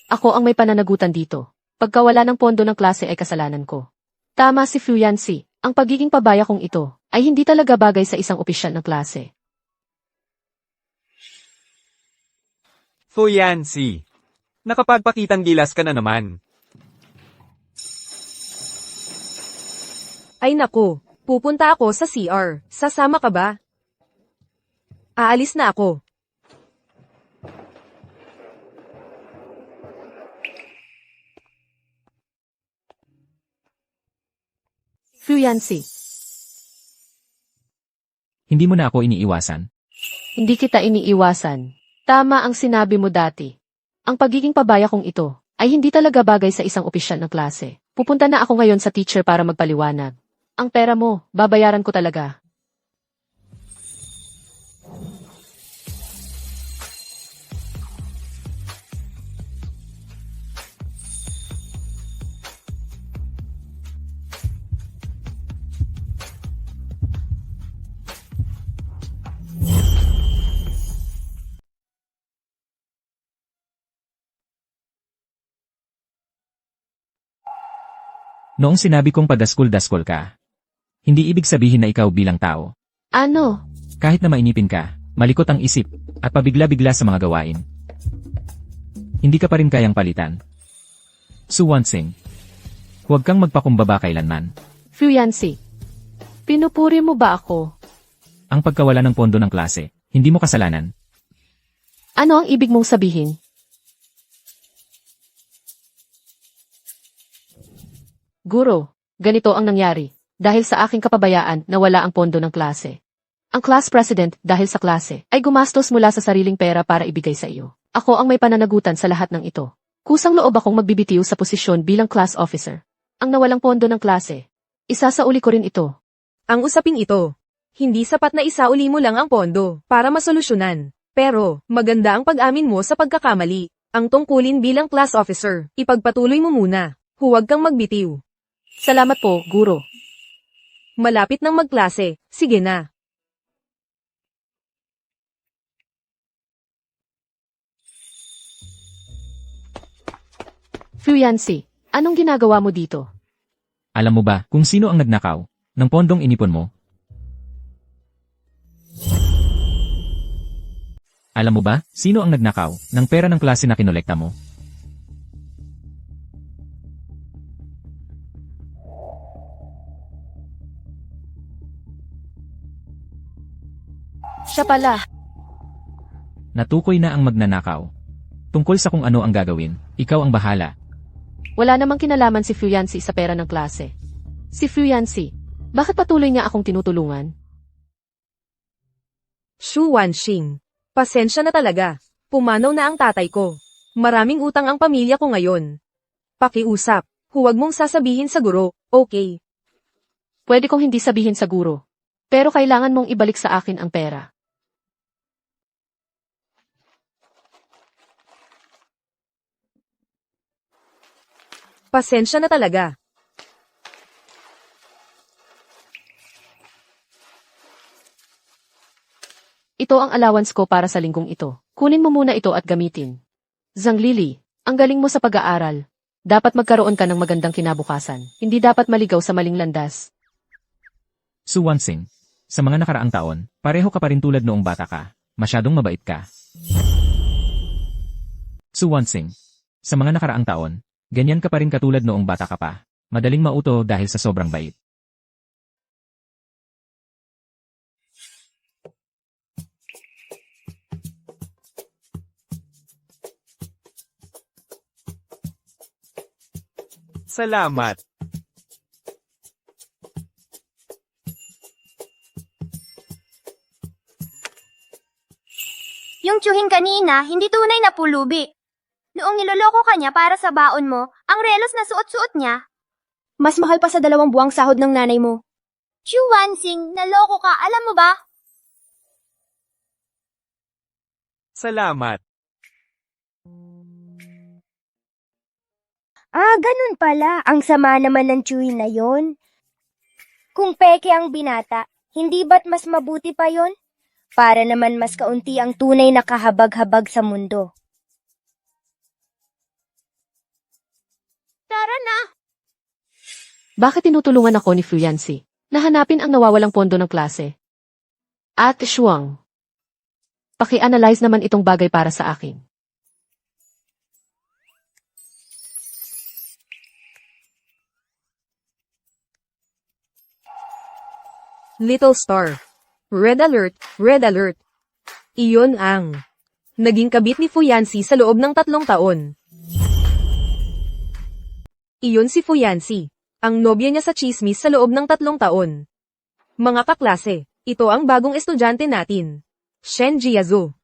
Ako ang may pananagutan dito. Pagkawala ng pondo ng klase ay kasalanan ko. Tama si Fuyansi. Ang pagiging pabaya kong ito ay hindi talaga bagay sa isang opisyal ng klase. Fuyansi, nakapagpakitang gilas ka na naman. Ay naku, pupunta ako sa CR. Sasama ka ba? Aalis na ako. Fuyansi, Hindi mo na ako iniiwasan. hindi kita iniiwasan. Tama ang sinabi mo dati. Ang pagiging pabaya kong ito ay hindi talaga bagay sa isang opisyal ng klase. Pupunta na ako ngayon sa teacher para magpaliwanag. Ang pera mo, babayaran ko talaga. Noong sinabi kong padaskol-daskol ka, Hindi ibig sabihin na ikaw bilang tao. Ano? Kahit na mainipin ka, malikot ang isip, at pabigla-bigla sa mga gawain. Hindi ka pa rin kayang palitan. Su Wansing. Huwag kang magpakumbaba kailanman. Fu Yancy. Pinupuri mo ba ako? Ang pagkawala ng pondo ng klase, hindi mo kasalanan. Ano ang ibig mong sabihin? Guro, ganito ang nangyari. Dahil sa aking kapabayaan na wala ang pondo ng klase. Ang class president, dahil sa klase, ay gumastos mula sa sariling pera para ibigay sa iyo. Ako ang may pananagutan sa lahat ng ito. Kusang loob akong magbibitiw sa posisyon bilang class officer. Ang nawalang pondo ng klase. Isasauli ko rin ito. Ang usaping ito, hindi sapat na isauli mo lang ang pondo para masolusyonan. Pero, maganda ang pag-amin mo sa pagkakamali. Ang tungkulin bilang class officer, ipagpatuloy mo muna. Huwag kang magbitiw. Salamat po, Guro. Malapit nang magklase, sige na. Fu Yancy, anong ginagawa mo dito? Alam mo ba kung sino ang nagnakaw ng pondong inipon mo? Alam mo ba sino ang nagnakaw ng pera ng klase na kinolekta mo? Siya pala. Natukoy na ang magnanakaw. Tungkol sa kung ano ang gagawin, ikaw ang bahala. Wala namang kinalaman si Fu Yancy sa pera ng klase. Si Fu Yancy, bakit patuloy niya akong tinutulungan? Shu Wanxing. Pasensya na talaga. Pumanaw na ang tatay ko. Maraming utang ang pamilya ko ngayon. Pakiusap. Huwag mong sasabihin sa guro, okay? Pwede kong hindi sabihin sa guro. Pero kailangan mong ibalik sa akin ang pera. Pasensya na talaga. Ito ang allowance ko para sa linggong ito. Kunin mo muna ito at gamitin. Zhang Lili, ang galing mo sa pag-aaral. Dapat magkaroon ka ng magandang kinabukasan. Hindi dapat maligaw sa maling landas. Su Wansing. Sa mga nakaraang taon, pareho ka pa rin tulad noong bata ka. Masyadong mabait ka. Su Wansing. Sa mga nakaraang taon, ganyan ka pa rin katulad noong bata ka pa. Madaling mauto dahil sa sobrang bait. Salamat. Yung tiyuhin kanina, hindi tunay na pulubi. Noong niloloko ka niya para sa baon mo, ang relos na suot-suot niya. Mas mahal pa sa 2 buwang sahod ng nanay mo. Chu Wansing, naloko ka, alam mo ba? Salamat. Ganun pala. Ang sama naman ng tiyuhin na yon. Kung peke ang binata, hindi ba't mas mabuti pa yon? Para naman mas kaunti ang tunay na kahabag-habag sa mundo. Tara na! Bakit tinutulungan ako ni Fu Yancy? Nahanapin ang nawawalang pondo ng klase. At Shuang. Paki-analyze naman itong bagay para sa akin. Little Star. Red alert, red alert. Iyon ang naging kabit ni Fu Yancy sa loob ng 3 taon. Iyon si Fu Yancy, ang nobya niya sa chismis sa loob ng 3 taon. Mga kaklase, ito ang bagong estudyante natin. Shen Jiazo.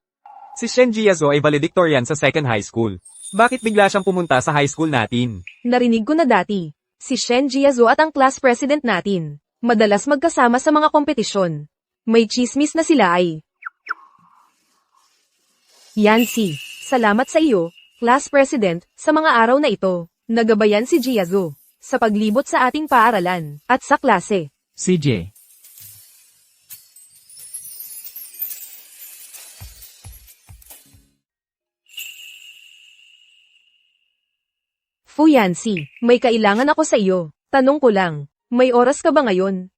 Si Shen Jiazo ay valedictorian sa second high school. Bakit bigla siyang pumunta sa high school natin? Narinig ko na dati, si Shen Jiazo at ang class president natin, madalas magkasama sa mga kompetisyon. May chismis na sila ay. Yancy, salamat sa iyo, class president, sa mga araw na ito. Nagabayan si Jiazo sa paglibot sa ating paaralan at sa klase. CJ. Fu Yancy, may kailangan ako sa iyo. Tanong ko lang, may oras ka ba ngayon?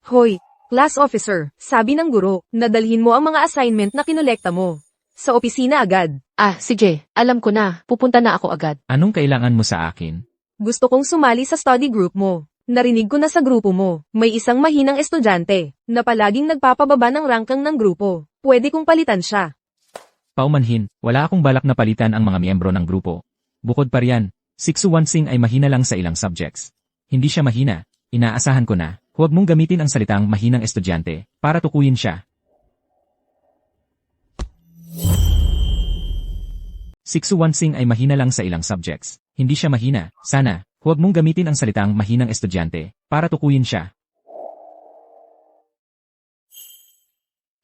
Hoy, class officer, sabi ng guro, nadalhin mo ang mga assignment na kinolekta mo. Sa opisina agad. Ah, sige, alam ko na, pupunta na ako agad. Anong kailangan mo sa akin? Gusto kong sumali sa study group mo. Narinig ko na sa grupo mo, may isang mahinang estudyante, na palaging nagpapababa ng rangkang ng grupo. Pwede kong palitan siya. Paumanhin, wala akong balak na palitan ang mga miyembro ng grupo. Bukod pa riyan, si Xuanxing ay mahina lang sa ilang subjects. Hindi siya mahina, inaasahan ko na, huwag mong gamitin ang salitang mahinang estudyante, para tukuyin siya. Si Xuanxing ay mahina lang sa ilang subjects. Hindi siya mahina, sana, huwag mong gamitin ang salitang mahinang estudyante, para tukuyin siya.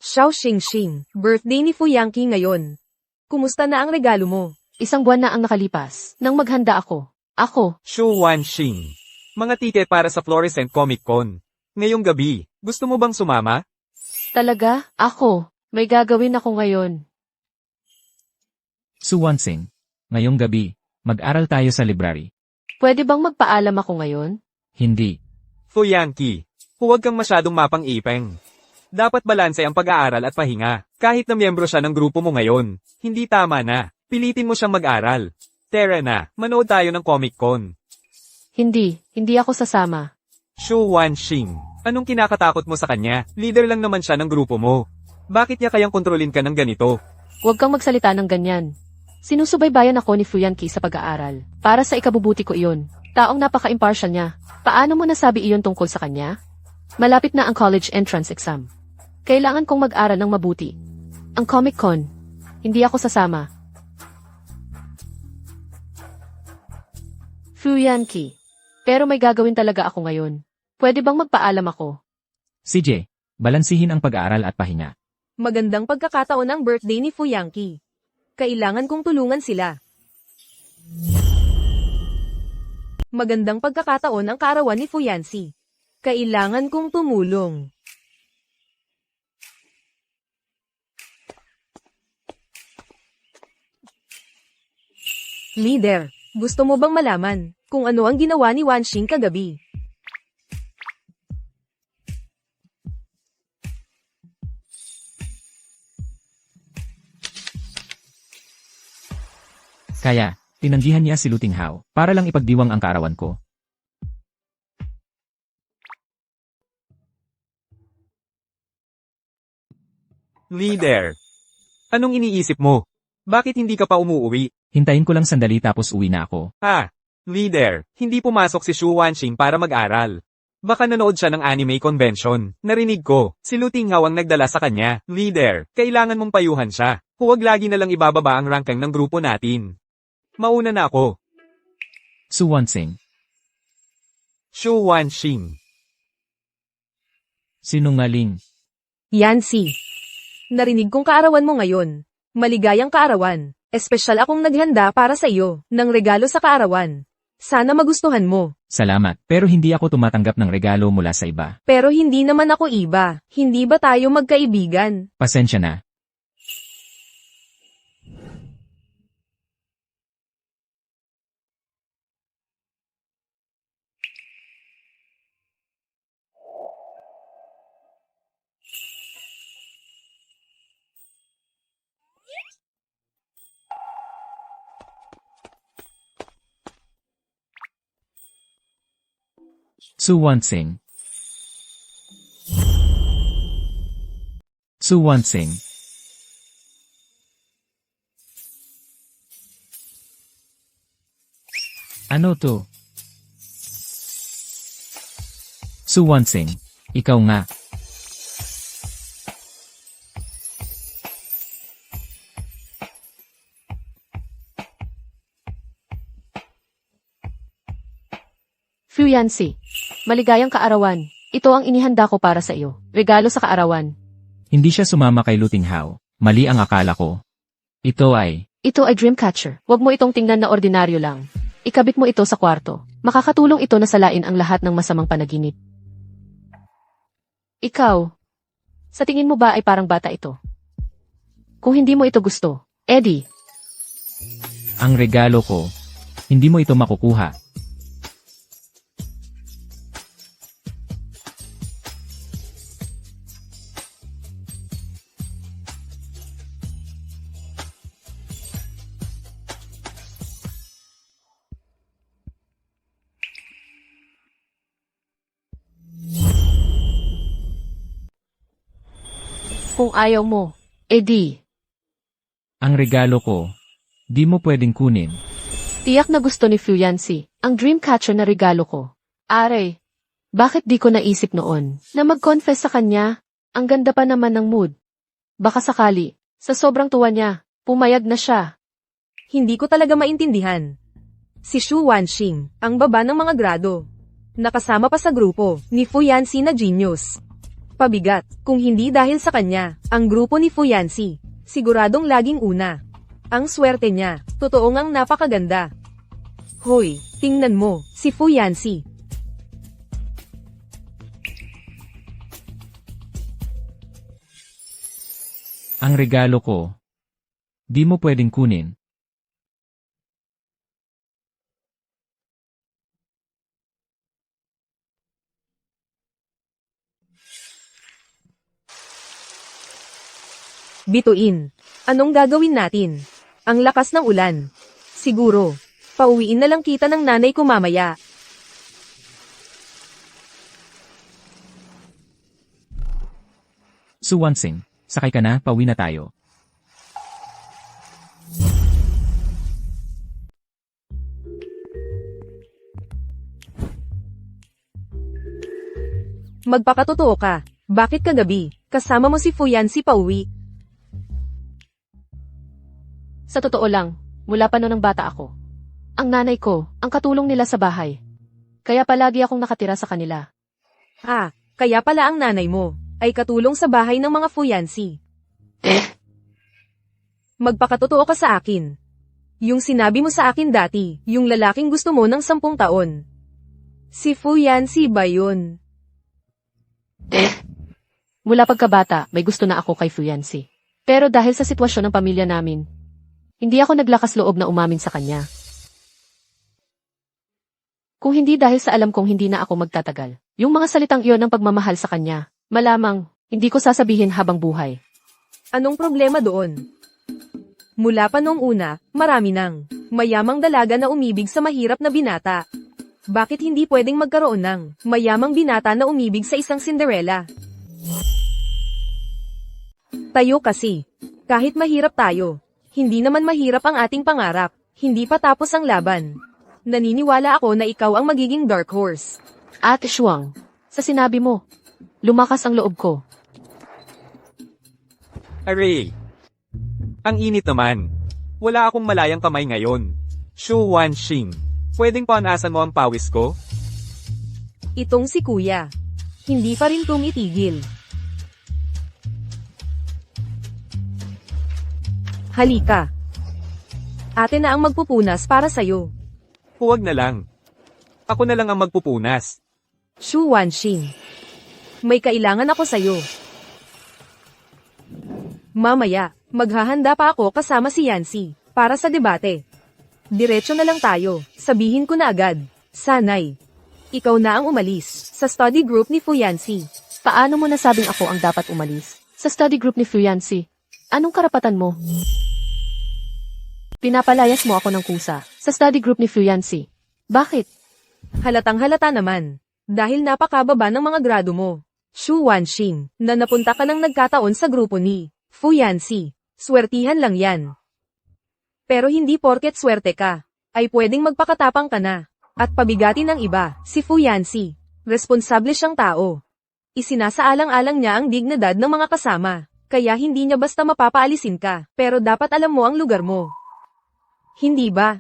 Xiao Xingxing, birthday ni Fu Yangqi ngayon. Kumusta na ang regalo mo? Isang buwan na ang nakalipas, nang maghanda ako. Ako, Shu Wanxing. Mga tiket para sa Fluorescent Comic Con. Ngayong gabi, gusto mo bang sumama? talaga, ako, may gagawin ako ngayon. Xuanxing, ngayong gabi, mag-aral tayo sa library. Pwede bang magpaalam ako ngayon? Hindi. Fu Yangqi, huwag kang masyadong mapang-ipeng. Dapat balanse ang pag-aaral at pahinga. Kahit na miyembro siya ng grupo mo ngayon, hindi tama na. Pilitin mo siyang mag-aral. Tara na, manood tayo ng Comic Con. Hindi ako sasama. Shu Wanxing, anong kinakatakot mo sa kanya? Leader lang naman siya ng grupo mo. Bakit niya kayang kontrolin ka ng ganito? Huwag kang magsalita ng ganyan. Sinusubaybayan ako ni Fu Yanqi sa pag-aaral. Para sa ikabubuti ko iyon. Taong napaka-impartial niya. Paano mo nasabi iyon tungkol sa kanya? Malapit na ang college entrance exam. Kailangan kong mag-aral ng mabuti. Ang Comic Con. Hindi ako sasama. Fu Yanqi. Pero may gagawin talaga ako ngayon. Pwede bang magpaalam ako? CJ, balansihin ang pag-aaral at pahinga. Magandang pagkakataon ang birthday ni Fu Yangqi. Kailangan kong tulungan sila. Magandang pagkakataon ang kaarawan ni Fu Yanxi. Kailangan kong tumulong. Leader, gusto mo bang malaman kung ano ang ginawa ni Wanxing kagabi? Kaya, tinanggihan niya si Lu Tinghao, para lang ipagdiwang ang kaarawan ko. Leader, anong iniisip mo? Bakit hindi ka pa umuwi? Hintayin ko lang sandali tapos uwi na ako. Leader, hindi pumasok si Shu Wanxing para mag-aral. Baka nanood siya ng anime convention. Narinig ko, si Lu Tinghao ang nagdala sa kanya. Leader, kailangan mong payuhan siya. Huwag lagi na lang ibababa ang ranking ng grupo natin. Mauna na ako. Xuanxing, Shu Wanxing. sinungaling. Yanxi. Narinig kong kaarawan mo ngayon. Maligayang kaarawan. Espesyal akong naghanda para sa iyo ng regalo sa kaarawan. Sana magustuhan mo. Salamat, pero hindi ako tumatanggap ng regalo mula sa iba. Pero hindi naman ako iba. Hindi ba tayo magkaibigan? Pasensya na. Xuanxing. Xuanxing. Ano to? Xuanxing, ikaw nga. Fu Yanxi. Maligayang kaarawan. Ito ang inihanda ko para sa iyo. Regalo sa kaarawan. Hindi siya sumama kay Lu Tinghao. Mali ang akala ko. Ito ay, Ito ay Dreamcatcher. Huwag mo itong tingnan na ordinaryo lang. Ikabit mo ito sa kwarto. Makakatulong ito na salain ang lahat ng masamang panaginip. Ikaw, sa tingin mo ba ay parang bata ito? Kung hindi mo ito gusto, Eddie, ang regalo ko. Hindi mo ito makukuha. Kung ayaw mo, edi, Ang regalo ko. Di mo pwedeng kunin. tiyak na gusto ni Fuyansi ang dreamcatcher na regalo ko. Aray, bakit di ko naisip noon na mag-confess sa kanya? Ang ganda pa naman ng mood. Baka sakali, sa sobrang tuwa niya, pumayag na siya. Hindi ko talaga maintindihan. Si Shu Wanxing, ang baba ng mga grado. Nakasama pa sa grupo ni Fuyansi na genius. Pabigat, kung hindi dahil sa kanya, ang grupo ni Fuyansi, siguradong laging una. Ang swerte niya, totoo ngang napakaganda. Hoy, tingnan mo, si Fuyansi. Ang regalo ko. Di mo pwedeng kunin. Bituin. Anong gagawin natin? Ang lakas ng ulan. Siguro, pauwiin na lang kita ng nanay ko mamaya. Suwansing, sakay ka na, pauwi na tayo. Magpakatotoo ka. Bakit kagabi, kasama mo si Fuyansi pauwi? Sa totoo lang, mula pa noon ng bata ako. Ang nanay ko, ang katulong nila sa bahay. Kaya palagi akong nakatira sa kanila. Ah, kaya pala ang nanay mo, ay katulong sa bahay ng mga Fuyansi. Magpakatotoo ka sa akin. Yung sinabi mo sa akin dati, yung lalaking gusto mo ng 10 taon. Si Fuyansi ba yun? Mula pagkabata, may gusto na ako kay Fuyansi. Pero dahil sa sitwasyon ng pamilya namin, hindi ako naglakas loob na umamin sa kanya. Kung hindi dahil sa alam kong hindi na ako magtatagal, yung mga salitang iyon ng pagmamahal sa kanya, malamang, hindi ko sasabihin habang buhay. Anong problema doon? Mula pa noong una, marami nang mayamang dalaga na umibig sa mahirap na binata. Bakit hindi pwedeng magkaroon ng mayamang binata na umibig sa isang Cinderella? Tayo kasi. Kahit mahirap tayo, hindi naman mahirap ang ating pangarap. Hindi pa tapos ang laban. Naniniwala ako na ikaw ang magiging dark horse. Ate Shuang, sa sinabi mo, lumakas ang loob ko. Aray! Ang init naman. Wala akong malayang kamay ngayon. Shu Wanxing, pwedeng paunasan mo ang pawis ko? Itong si Kuya. Hindi pa rin tumitigil. Halika. Ate na ang magpupunas para sa'yo. Huwag na lang. Ako na lang ang magpupunas. Shu Wanxing. May kailangan ako sa'yo. Mamaya, maghahanda pa ako kasama si Yancy, para sa debate. Diretso na lang tayo, sabihin ko na agad. Sanay. Ikaw na ang umalis, sa study group ni Fuyansi. Paano mo nasabing ako ang dapat umalis? Sa study group ni Fuyansi, anong karapatan mo? Pinapalayas mo ako ng kusa, sa study group ni Fuyansi. Bakit? Halatang halata naman, dahil napakababa ng mga grado mo. Shu Wanxing, na napunta ka ng nagkataon sa grupo ni Fuyansi. Swertihan lang yan. Pero hindi porket swerte ka, ay pwedeng magpakatapang ka na. At pabigatin ng iba, si Fuyansi. Responsable siyang tao. Isinasaalang-alang niya ang dignidad ng mga kasama. Kaya hindi niya basta mapapaalisin ka, pero dapat alam mo ang lugar mo. Hindi ba?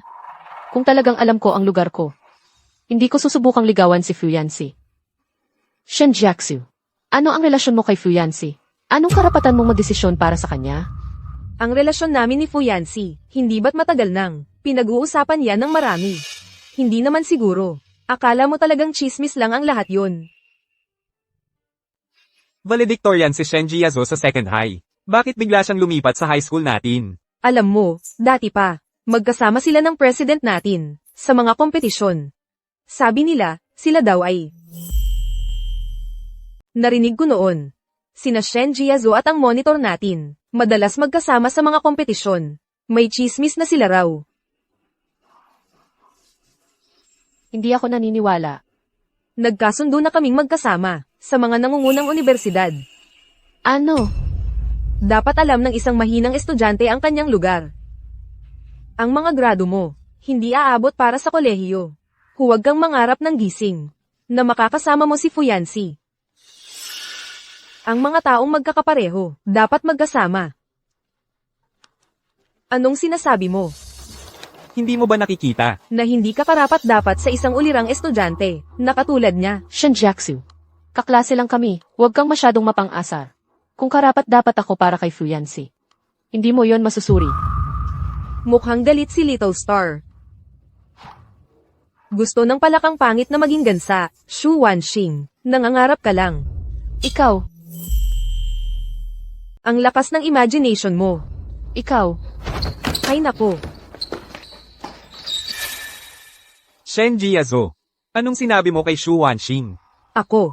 Kung talagang alam ko ang lugar ko, hindi ko susubukang ligawan si Fuyansi. Shen Jiaxiu, ano ang relasyon mo kay Fuyansi? Anong karapatan mong magdesisyon para sa kanya? Ang relasyon namin ni Fuyansi, hindi ba't matagal nang pinag-uusapan yan ng marami? Hindi naman siguro. Akala mo talagang chismis lang ang lahat yon. Valedictorian si Shen Jiazo sa second high. Bakit bigla siyang lumipat sa high school natin? Alam mo, dati pa, magkasama sila ng president natin, sa mga kompetisyon. Sabi nila, sila daw ay. Narinig ko noon. Sina Shen Jiazo at ang monitor natin, madalas magkasama sa mga kompetisyon. May chismis na sila raw. Hindi ako naniniwala. Nagkasundo na kaming magkasama, sa mga nangungunang universidad. Ano? Dapat alam ng isang mahinang estudyante ang kanyang lugar. Ang mga grado mo, hindi aabot para sa kolehiyo. Huwag kang mangarap ng gising, na makakasama mo si Fuyansi. Ang mga taong magkakapareho, dapat magkasama. Anong sinasabi mo? Hindi mo ba nakikita? Na hindi ka karapat-dapat sa isang ulirang estudyante, na katulad niya. Shinjaksu. Kaklase lang kami, huwag kang masyadong mapang-asar. Kung karapat-dapat ako para kay Fuyansi. Hindi mo yon masusuri. Mukhang galit si Little Star. Gusto ng palakang pangit na maging gansa, Shu Wanxing. Nangangarap ka lang. Ikaw, Ang lakas ng imagination mo. ikaw, Ay nako. Shen Jiazo. Anong sinabi mo kay Shu Wanxing? Ako.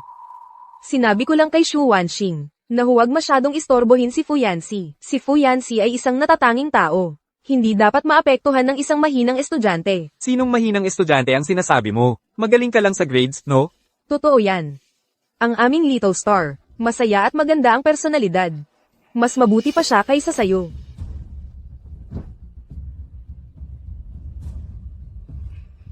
Sinabi ko lang kay Shu Wanxing, na huwag masyadong istorbohin si Fuyansi. Si Fuyansi ay isang natatanging tao. Hindi dapat maapektuhan ng isang mahinang estudyante. Sinong mahinang estudyante ang sinasabi mo? Magaling ka lang sa grades, no? Totoo yan. Ang aming Little Star, masaya at maganda ang personalidad. Mas mabuti pa siya kaysa sayo.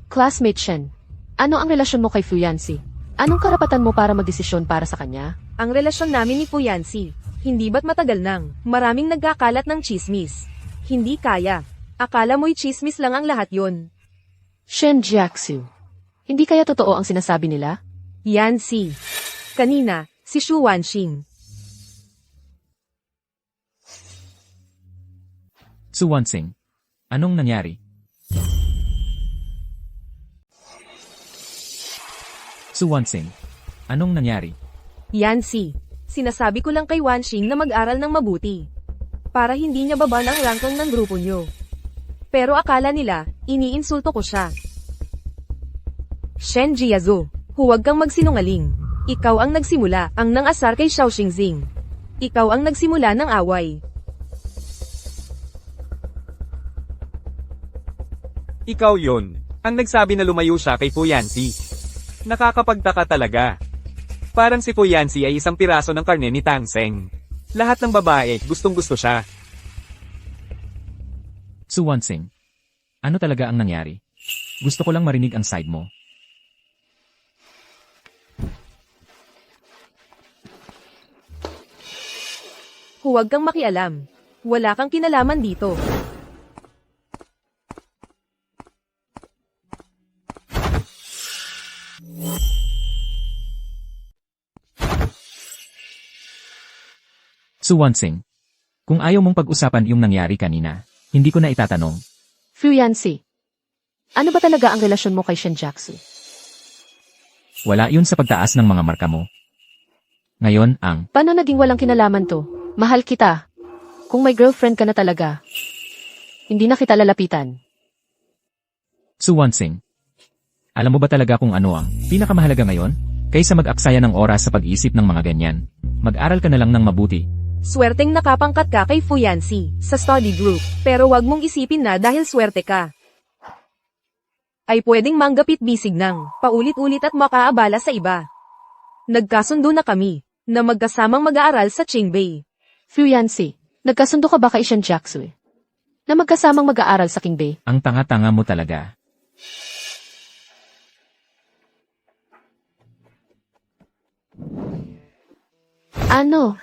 classmate Shen. Ano ang relasyon mo kay Fuyansi? Anong karapatan mo para magdesisyon para sa kanya? Ang relasyon namin ni Fuyansi, hindi ba't matagal nang, maraming nagkakalat ng chismis. Hindi kaya. Akala mo'y chismis lang ang lahat yon. Shinjaksu. Hindi kaya totoo ang sinasabi nila? Yan si. Kanina, si Shu Wanxing. Suwansing. Anong nangyari? Suwansing. Anong nangyari? Yan si. Sinasabi ko lang kay Wanxing na mag-aral ng mabuti. Para hindi niya baba ang ranking ng grupo niyo. Pero akala nila, iniinsulto ko siya. Shen Jiazo, huwag kang magsinungaling. Ikaw ang nagsimula, ang nangasar kay Xiao Xingzing. Ikaw ang nagsimula ng away. Ikaw yon. Ang nagsabi na lumayo siya kay Fuyansi. Nakakapagtaka talaga. Parang si Fuyansi ay isang piraso ng karne ni Tang Seng. Lahat ng babae, gustong-gusto siya. Suwansing. Ano talaga ang nangyari? Gusto ko lang marinig ang side mo. Huwag kang makialam. Wala kang kinalaman dito. Suwansing. Kung ayaw mong pag-usapan yung nangyari kanina, hindi ko na itatanong. Fuyansi. Ano ba talaga ang relasyon mo kay Shinjaksu? Wala yun sa pagtaas ng mga marka mo. Ngayon ang, Paano naging walang kinalaman to? Mahal kita. Kung may girlfriend ka na talaga, hindi na kita lalapitan. Suwansing. Alam mo ba talaga kung ano ang pinakamahalaga ngayon? Kaysa mag-aksaya ng oras sa pag-iisip ng mga ganyan, mag-aral ka na lang ng mabuti. Swerteng nakapangkat ka kay Fuyansi, sa study group, pero wag mong isipin na dahil swerte ka. Ay pwedeng manggapit bisig ng, paulit-ulit at makaabala sa iba. Nagkasundo na kami, na magkasamang mag-aaral sa Qingbei. Fuyansi, nagkasundo ka ba kay Shinjaksu? Na magkasamang mag-aaral sa Qingbei? Ang tanga-tanga mo talaga. Ano?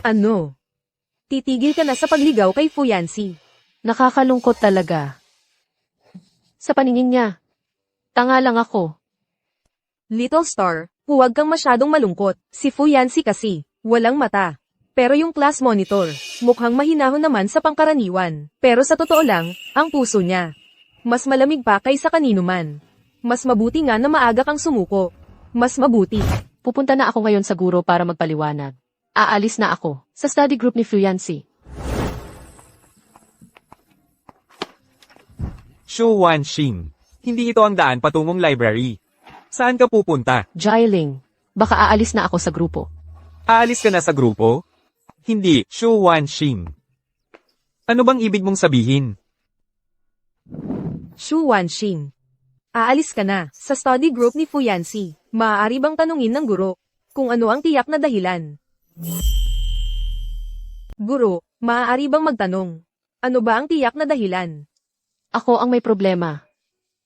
Ano? Titigil ka na sa pagligaw kay Fuyansi. Nakakalungkot talaga. Sa paningin niya, tanga lang ako. Little Star, huwag kang masyadong malungkot. Si Fuyansi kasi, walang mata. Pero yung class monitor, mukhang mahinahon naman sa pangkaraniwan. Pero sa totoo lang, ang puso niya. Mas malamig pa kaysa kanino man. Mas mabuti nga na maaga kang sumuko. Mas mabuti. Pupunta na ako ngayon sa guro para magpaliwanag. Aalis na ako sa study group ni Fuyansi. Shu Wanxing. Hindi ito ang daan patungong library. Saan ka pupunta? Jiling, baka aalis na ako sa grupo. Aalis ka na sa grupo? Hindi, Shu Wanxing. Ano bang ibig mong sabihin? Shu Wanxing. Aalis ka na, sa study group ni Fuyansi. Maaari bang tanungin ng guro? kung ano ang tiyak na dahilan. Guro, maaari bang magtanong? Ano ba ang tiyak na dahilan? Ako ang may problema.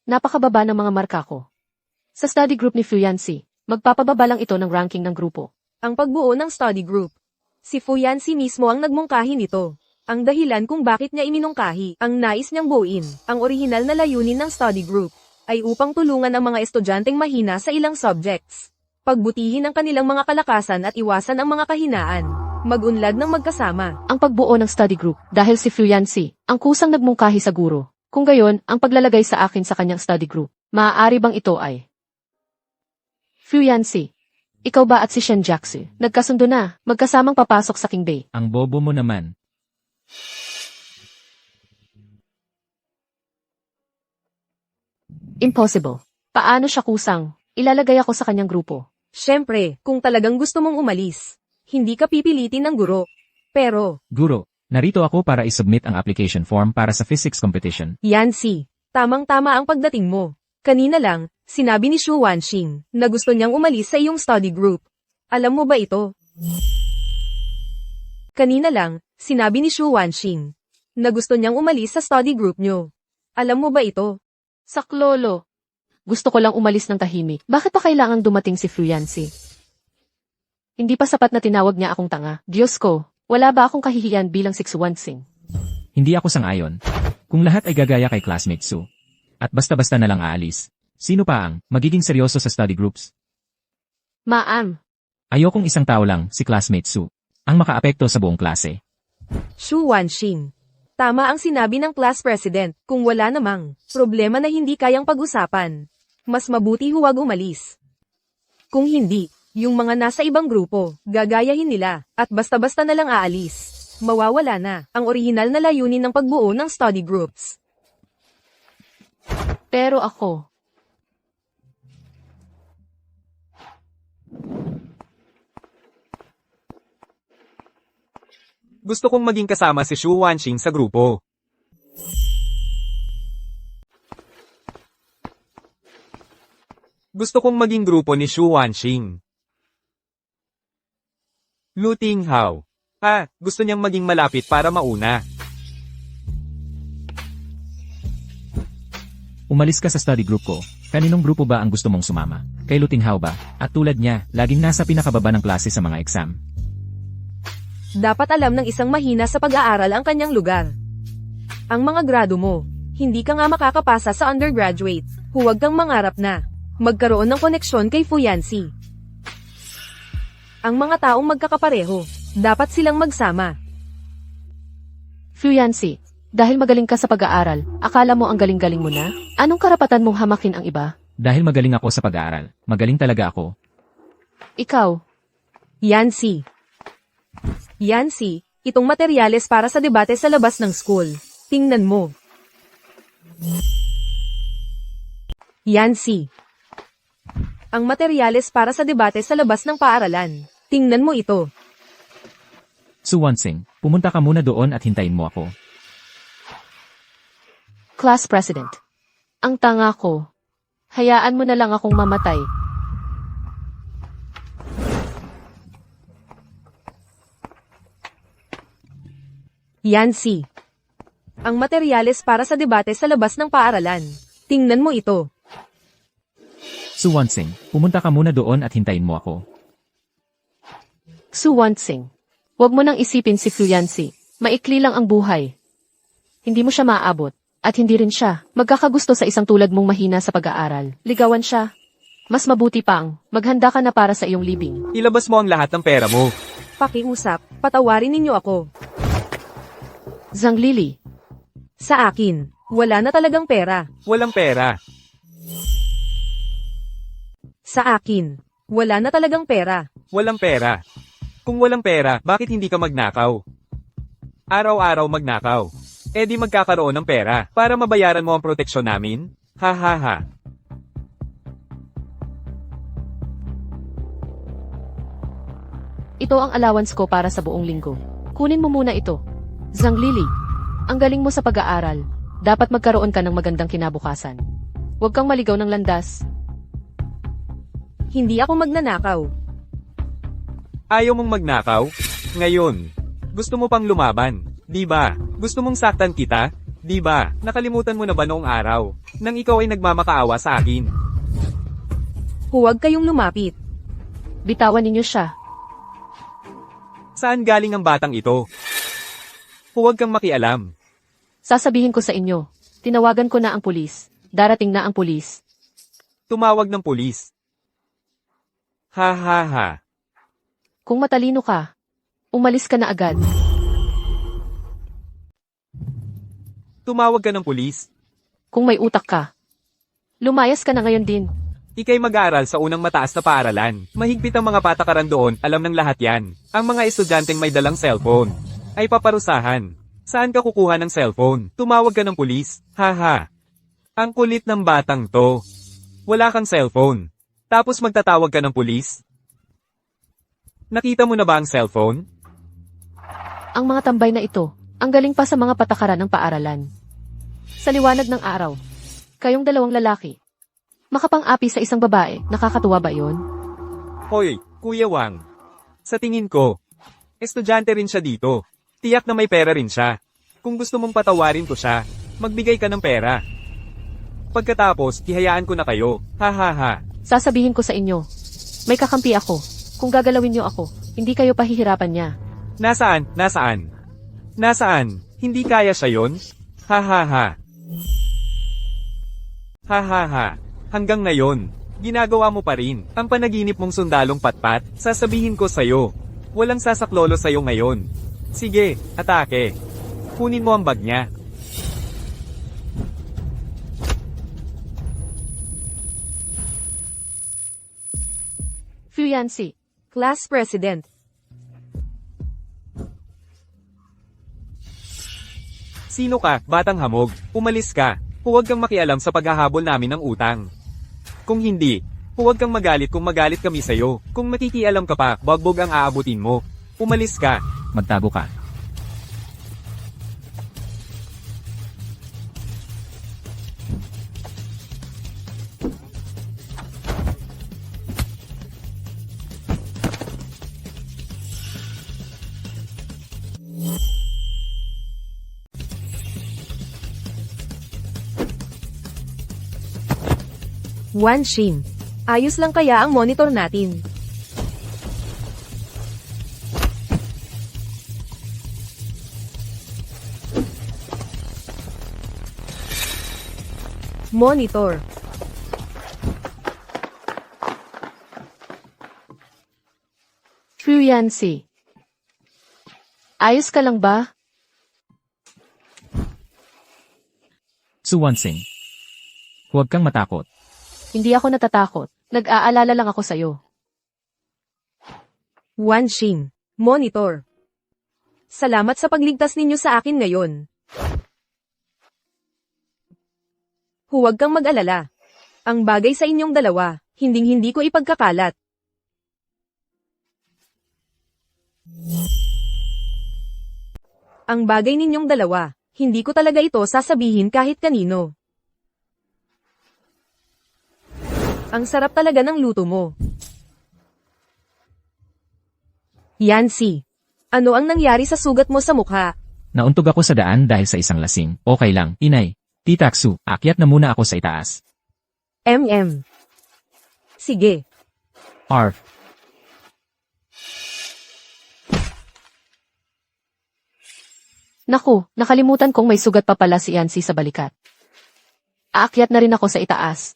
Napakababa ng mga marka ko. Sa study group ni Fuyansi, magpapababa lang ito ng ranking ng grupo. Ang pagbuo ng study group. Si Fuyansi mismo ang nagmungkahi nito. Ang dahilan kung bakit niya iminungkahi, ang nais niyang buuin, ang orihinal na layunin ng study group, ay upang tulungan ang mga estudyanteng mahina sa ilang subjects. Pagbutihin ang kanilang mga kalakasan at iwasan ang mga kahinaan. Mag-unlad ng magkasama. Ang pagbuo ng study group dahil si Fuyansi ang kusang nagmungkahi sa guro. Kung gayon, ang paglalagay sa akin sa kanyang study group, maaari bang ito ay Fuyansi, ikaw ba at si Shen Jaxi nagkasundo na, magkasamang papasok sa King Bay? Ang bobo mo naman. Impossible. Paano siya kusang? Ilalagay ako sa kanyang grupo. Siyempre, kung talagang gusto mong umalis, hindi ka pipilitin ng guro. Pero, Guro, narito ako para isubmit ang application form para sa physics competition. Yancy, tamang-tama ang pagdating mo. Kanina lang, sinabi ni Shu Wanxing na gusto niyang umalis sa iyong study group. Alam mo ba ito? Kanina lang, sinabi ni Shu Wanxing na gusto niyang umalis sa study group niyo. Alam mo ba ito? Saklolo. Gusto ko lang umalis ng tahimik. Bakit pa kailangang dumating si Fuyansi? Hindi pa sapat na tinawag niya akong tanga. Diyos ko, wala ba akong kahihiyan bilang 616? Hindi ako sang-ayon. Kung lahat ay gagaya kay classmate Su, at basta-basta na lang aalis, sino pa ang magiging seryoso sa study groups? Ma'am, Ayokong isang tao lang, si classmate Su, ang makaapekto sa buong klase. Shu Wanxing. Tama ang sinabi ng class president, kung wala namang problema na hindi kayang pag-usapan, mas mabuti huwag umalis. Kung hindi, yung mga nasa ibang grupo, gagayahin nila, at basta-basta na lang aalis. Mawawala na ang orihinal na layunin ng pagbuo ng study groups. pero ako. Gusto kong maging kasama si Shu Wanxing sa grupo. Gusto kong maging grupo ni Shu Wanxing. Lu Tinghao. Gusto niyang maging malapit para mauna. Umalis ka sa study group ko. Kaninong grupo ba ang gusto mong sumama? Kay Lutinghao ba? At tulad niya, laging nasa pinakababa ng klase sa mga exam. Dapat alam ng isang mahina sa pag-aaral ang kanyang lugar. Ang mga grado mo, hindi ka nga makakapasa sa undergraduate. Huwag kang mangarap na magkaroon ng koneksyon kay Fuyansi. Ang mga taong magkakapareho, dapat silang magsama. Fuyansi, dahil magaling ka sa pag-aaral, akala mo ang galing-galing mo na? Anong karapatan mong hamakin ang iba? Dahil magaling ako sa pag-aaral, magaling talaga ako. Ikaw, Yancy. Yancy, itong materyales para sa debate sa labas ng school. Tingnan mo. Yancy. Ang materyales para sa debate sa labas ng paaralan. Tingnan mo ito. Su Wanxing, pumunta ka muna doon at hintayin mo ako. class president. Ang tanga ko. Hayaan mo na lang akong mamatay. Yancy. Ang materyales para sa debate sa labas ng paaralan. Tingnan mo ito. Su Wanxing, pumunta ka muna doon at hintayin mo ako. Su Wanxing. Huwag mo nang isipin si Fuyansi. Maikli lang ang buhay. Hindi mo siya maaabot. At hindi rin siya magkakagusto sa isang tulad mong mahina sa pag-aaral. Ligawan siya. Mas mabuti pang, maghanda ka na para sa iyong libing. Ilabas mo ang lahat ng pera mo. Pakiusap, patawarin ninyo ako. Zhang Lili. Sa akin, wala na talagang pera. Walang pera. Sa akin, wala na talagang pera. Walang pera. Kung walang pera, bakit hindi ka magnakaw? Araw-araw magnakaw. Eh di magkakaroon ng pera para mabayaran mo ang proteksyon namin? Ha ha ha. Ito ang allowance ko para sa buong linggo. Kunin mo muna ito. Zhang Lili. Ang galing mo sa pag-aaral. Dapat magkaroon ka ng magandang kinabukasan. Huwag kang maligaw ng landas. Hindi ako magnanakaw. Ayaw mong magnakaw? Ngayon, gusto mo pang lumaban, di ba? Gusto mong saktan kita? Di ba? Nakalimutan mo na ba noong araw, nang ikaw ay nagmamakaawa sa akin? Huwag kayong lumapit. Bitawan ninyo siya. Saan galing ang batang ito? Huwag kang makialam. Sasabihin ko sa inyo. Tinawagan ko na ang pulis. Darating na ang pulis. Tumawag ng pulis. Ha ha ha. Kung matalino ka, umalis ka na agad. Tumawag ka ng pulis. Kung may utak ka, lumayas ka na ngayon din. Ika'y mag-aaral sa unang mataas na paaralan. Mahigpit ang mga patakaran doon, alam ng lahat yan. Ang mga estudyanteng may dalang cellphone ay paparusahan. Saan ka kukuha ng cellphone? Tumawag ka ng pulis. Haha. Ang kulit ng batang to. Wala kang cellphone. Tapos magtatawag ka ng pulis? Nakita mo na ba ang cellphone? Ang mga tambay na ito, ang galing pa sa mga patakaran ng paaralan. Sa liwanag ng araw, kayong dalawang lalaki, makapang-api sa isang babae, nakakatuwa ba yon? Hoy, Kuya Wang. Sa tingin ko, estudyante rin siya dito. Tiyak na may pera rin siya. Kung gusto mong patawarin ko siya, magbigay ka ng pera. Pagkatapos, ihayaan ko na kayo. Ha ha ha. Sasabihin ko sa inyo, may kakampi ako. Kung gagalawin niyo ako, hindi kayo pahihirapan niya. Nasaan? Nasaan? Nasaan? Hindi kaya siya yon? Ha ha ha. Ha ha ha. Hanggang ngayon, ginagawa mo pa rin ang panaginip mong sundalong patpat. Sasabihin ko sa'yo, walang sasaklolo sa'yo ngayon. Sige, atake. Kunin mo ang bag niya. Fu Yancy, Class President. Sino ka, batang hamog? Umalis ka. Huwag kang makialam sa paghahabol namin ng utang. Kung hindi, huwag kang magalit kung magalit kami sa'yo. Kung makikialam ka pa, bagbog ang aabutin mo. Umalis ka. Magtago ka. Wan Xin. Ayos lang kaya ang monitor natin. Monitor. Fu Yancy. Ayos ka lang ba? Su Wansing. Huwag kang matakot. Hindi ako natatakot. Nag-aalala lang ako sa'yo. Wan Xin. Monitor. Salamat sa pagligtas ninyo sa akin ngayon. Huwag kang mag-alala. Ang bagay sa inyong dalawa, hinding-hindi ko ipagkakalat. Ang bagay ninyong dalawa, hindi ko talaga ito sasabihin kahit kanino. Ang sarap talaga ng luto mo. Yancy, ano ang nangyari sa sugat mo sa mukha? Nauntog ako sa daan dahil sa isang lasing. Okay lang, inay. Titaksu, akyat na muna ako sa itaas. Sige. Arf. Naku, nakalimutan kong may sugat pa pala si Yancy sa balikat. Aakyat na rin ako sa itaas.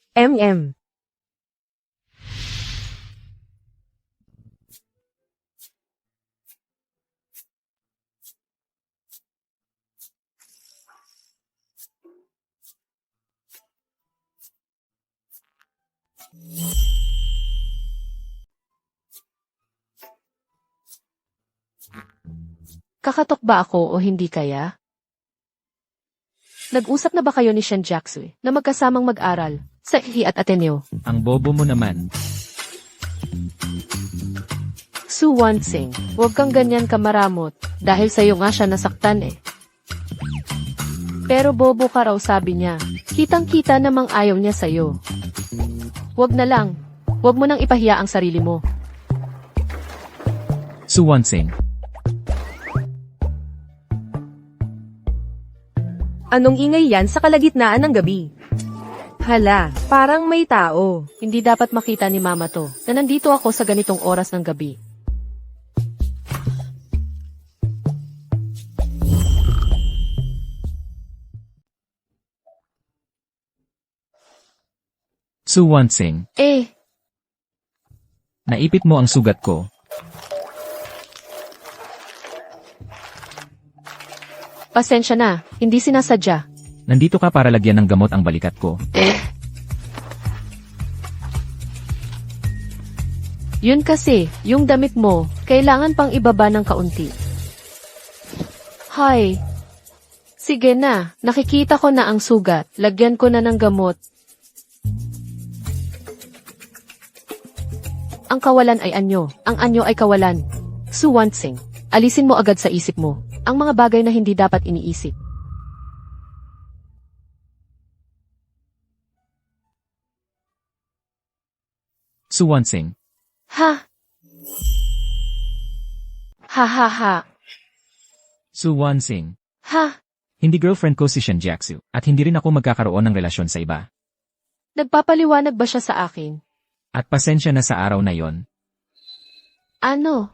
Kakatok ba ako o hindi kaya? Nag-usap na ba kayo ni Shen Jiaxui na magkasamang mag-aral sa Ihi at Ateneo? Ang bobo mo naman. Su Wansing, huwag kang ganyan kamaramot dahil sa'yo nga siya nasaktan eh. Pero bobo ka raw sabi niya. Kitang-kita namang ayaw niya sa'yo. Huwag na lang. Huwag mo nang ipahiya ang sarili mo. Su Wansing. Anong ingay yan sa kalagitnaan ng gabi? Hala, parang may tao. Hindi dapat makita ni mama to, na nandito ako sa ganitong oras ng gabi. Su Wansing. Naipit mo ang sugat ko. Pasensya na, hindi sinasadya. Nandito ka para lagyan ng gamot ang balikat ko. Yun kasi, yung damit mo, kailangan pang ibaba ng kaunti. Hay. Sige na, nakikita ko na ang sugat. Lagyan ko na ng gamot. Ang kawalan ay anyo. Ang anyo ay kawalan. Su Wansing, alisin mo agad sa isip mo ang mga bagay na hindi dapat iniisip. Su Wansing. Ha? Ha ha ha. Su Wansing. Ha? Hindi girlfriend ko si Shen Jiaxu, at hindi rin ako magkakaroon ng relasyon sa iba. Nagpapaliwanag ba siya sa akin? At pasensya na sa araw na yon. Ano?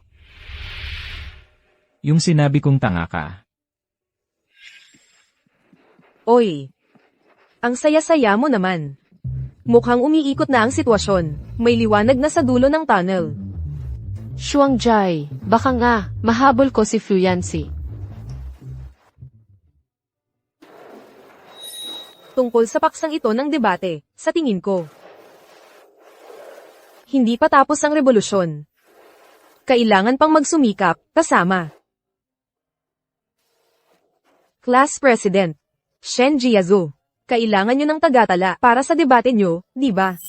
Yung sinabi kong tanga ka. Oy. Ang saya-saya mo naman. Mukhang umiikot na ang sitwasyon. May liwanag na sa dulo ng tunnel. Shuangjai, baka nga, mahabol ko si Fuyansi. Tungkol sa paksang ito ng debate, sa tingin ko. Hindi pa tapos ang revolusyon. Kailangan pang magsumikap, kasama. Class President, Shen Jiazu. Kailangan nyo ng tagatala para sa debate nyo, di ba?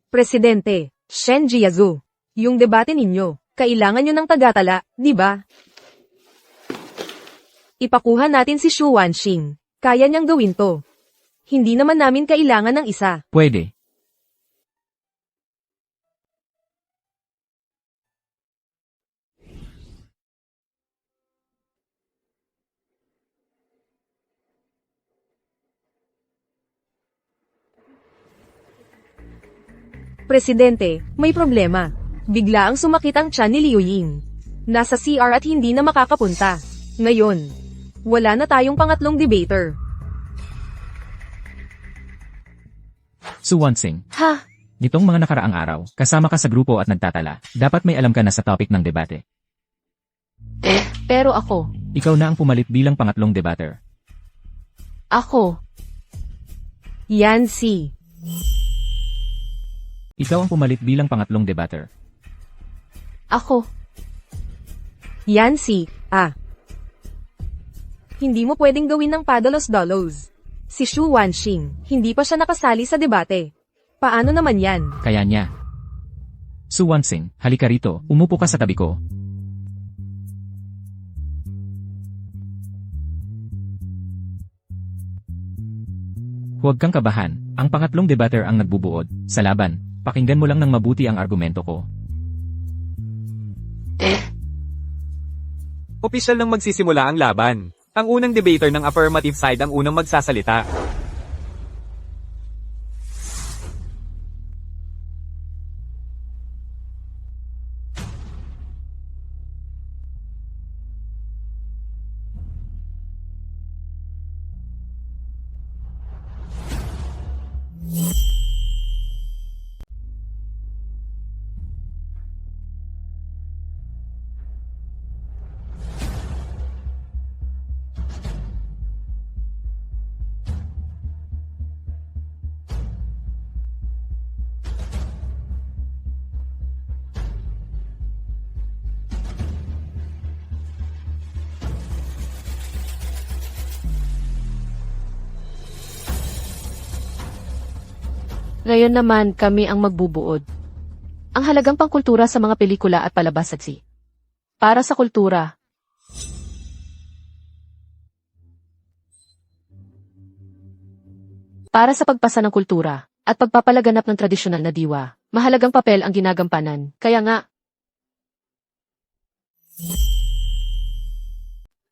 Presidente, Shen Jiazu. Yung debate ninyo, kailangan nyo ng tagatala, di ba? Ipakuha natin si Xu Wanxing. Kaya niyang gawin to. Hindi naman namin kailangan ng isa. Pwede. Presidente, may problema. Bigla ang sumakit ang tiyan ni Liu Ying. Nasa CR at hindi na makakapunta. Ngayon, wala na tayong pangatlong debater. Su Wansing. Ha? Nitong mga nakaraang araw, kasama ka sa grupo at nagtatala. Dapat may alam ka na sa topic ng debate. Pero ako. Ikaw na ang pumalit bilang pangatlong debater. Ako. Yan si. Ikaw ang pumalit bilang pangatlong debater. Ako. Yan si. Hindi mo pwedeng gawin ng padalos-dalos. Si Xu Wanxing, hindi pa siya nakasali sa debate. Paano naman yan? Kaya niya. Su Wansing, halika rito, umupo ka sa tabi ko. Huwag kang kabahan, ang pangatlong debater ang nagbubuod. Sa laban, pakinggan mo lang ng mabuti ang argumento ko. Opisyal nang magsisimula ang laban. Ang unang debater ng affirmative side ang unang magsasalita. Ngayon naman kami ang magbubuod. Ang halagang pangkultura sa mga pelikula at palabas at si. Para sa kultura. Para sa pagpasa ng kultura at pagpapalaganap ng tradisyonal na diwa, mahalagang papel ang ginagampanan. Kaya nga,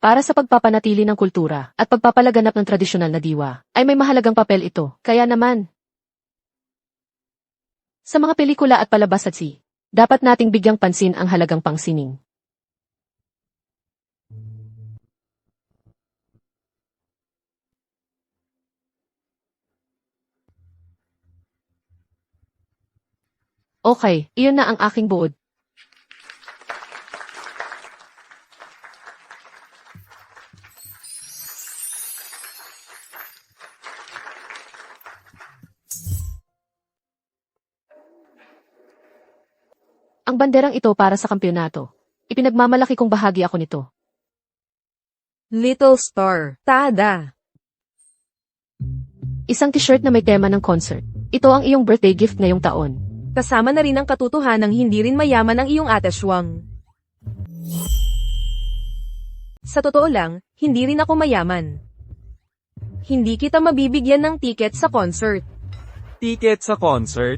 Para sa pagpapanatili ng kultura at pagpapalaganap ng tradisyonal na diwa, ay may mahalagang papel ito. Kaya naman, sa mga pelikula at palabas dapat nating bigyang pansin ang halagang pangsining. Okay, iyon na ang aking buod. Ang banderang ito para sa kampyonato. Ipinagmamalaki kong bahagi ako nito. Little Star, tada! Isang t-shirt na may tema ng concert. Ito ang iyong birthday gift ngayong taon. Kasama na rin ang katotohanang hindi rin mayaman ang iyong ate Shuang. Sa totoo lang, hindi rin ako mayaman. Hindi kita mabibigyan ng ticket sa concert. Ticket sa concert?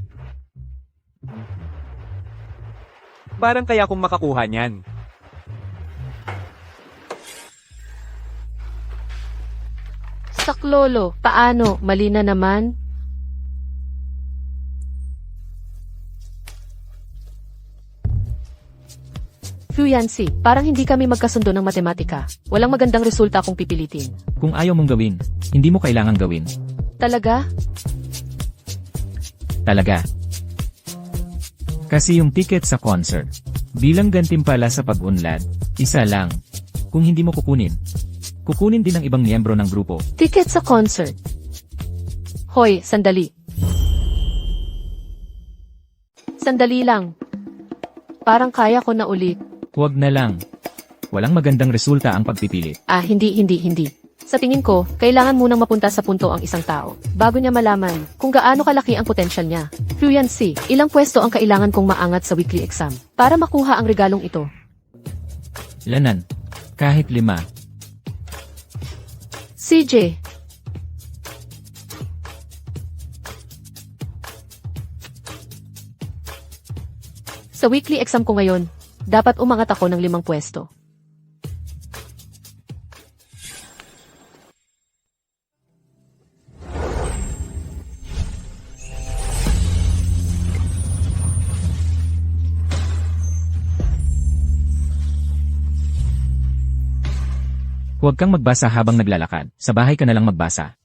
Parang kaya kong makakuha niyan. Saklolo, paano? Mali na naman? Fuyansi, parang hindi kami magkasundo ng matematika. Walang magandang resulta kung pipilitin. Kung ayaw mong gawin, hindi mo kailangang gawin. Talaga? Talaga. Kasi yung ticket sa concert, bilang gantimpala sa pag-unlad, isa lang. Kung hindi mo kukunin din ng ibang miyembro ng grupo. Ticket sa concert. Hoy, sandali. Sandali lang. Parang kaya ko na ulit. Huwag na lang. Walang magandang resulta ang pagpipilit. Hindi. Sa tingin ko, kailangan munang mapunta sa punto ang isang tao, bago niya malaman kung gaano kalaki ang potensyal niya. Fuyansi, ilang pwesto ang kailangan kong maangat sa weekly exam, para makuha ang regalong ito? Lanan. Kahit 5. CJ. Sa weekly exam ko ngayon, dapat umangat ako ng 5 pwesto. Huwag kang magbasa habang naglalakad. Sa bahay ka na lang magbasa.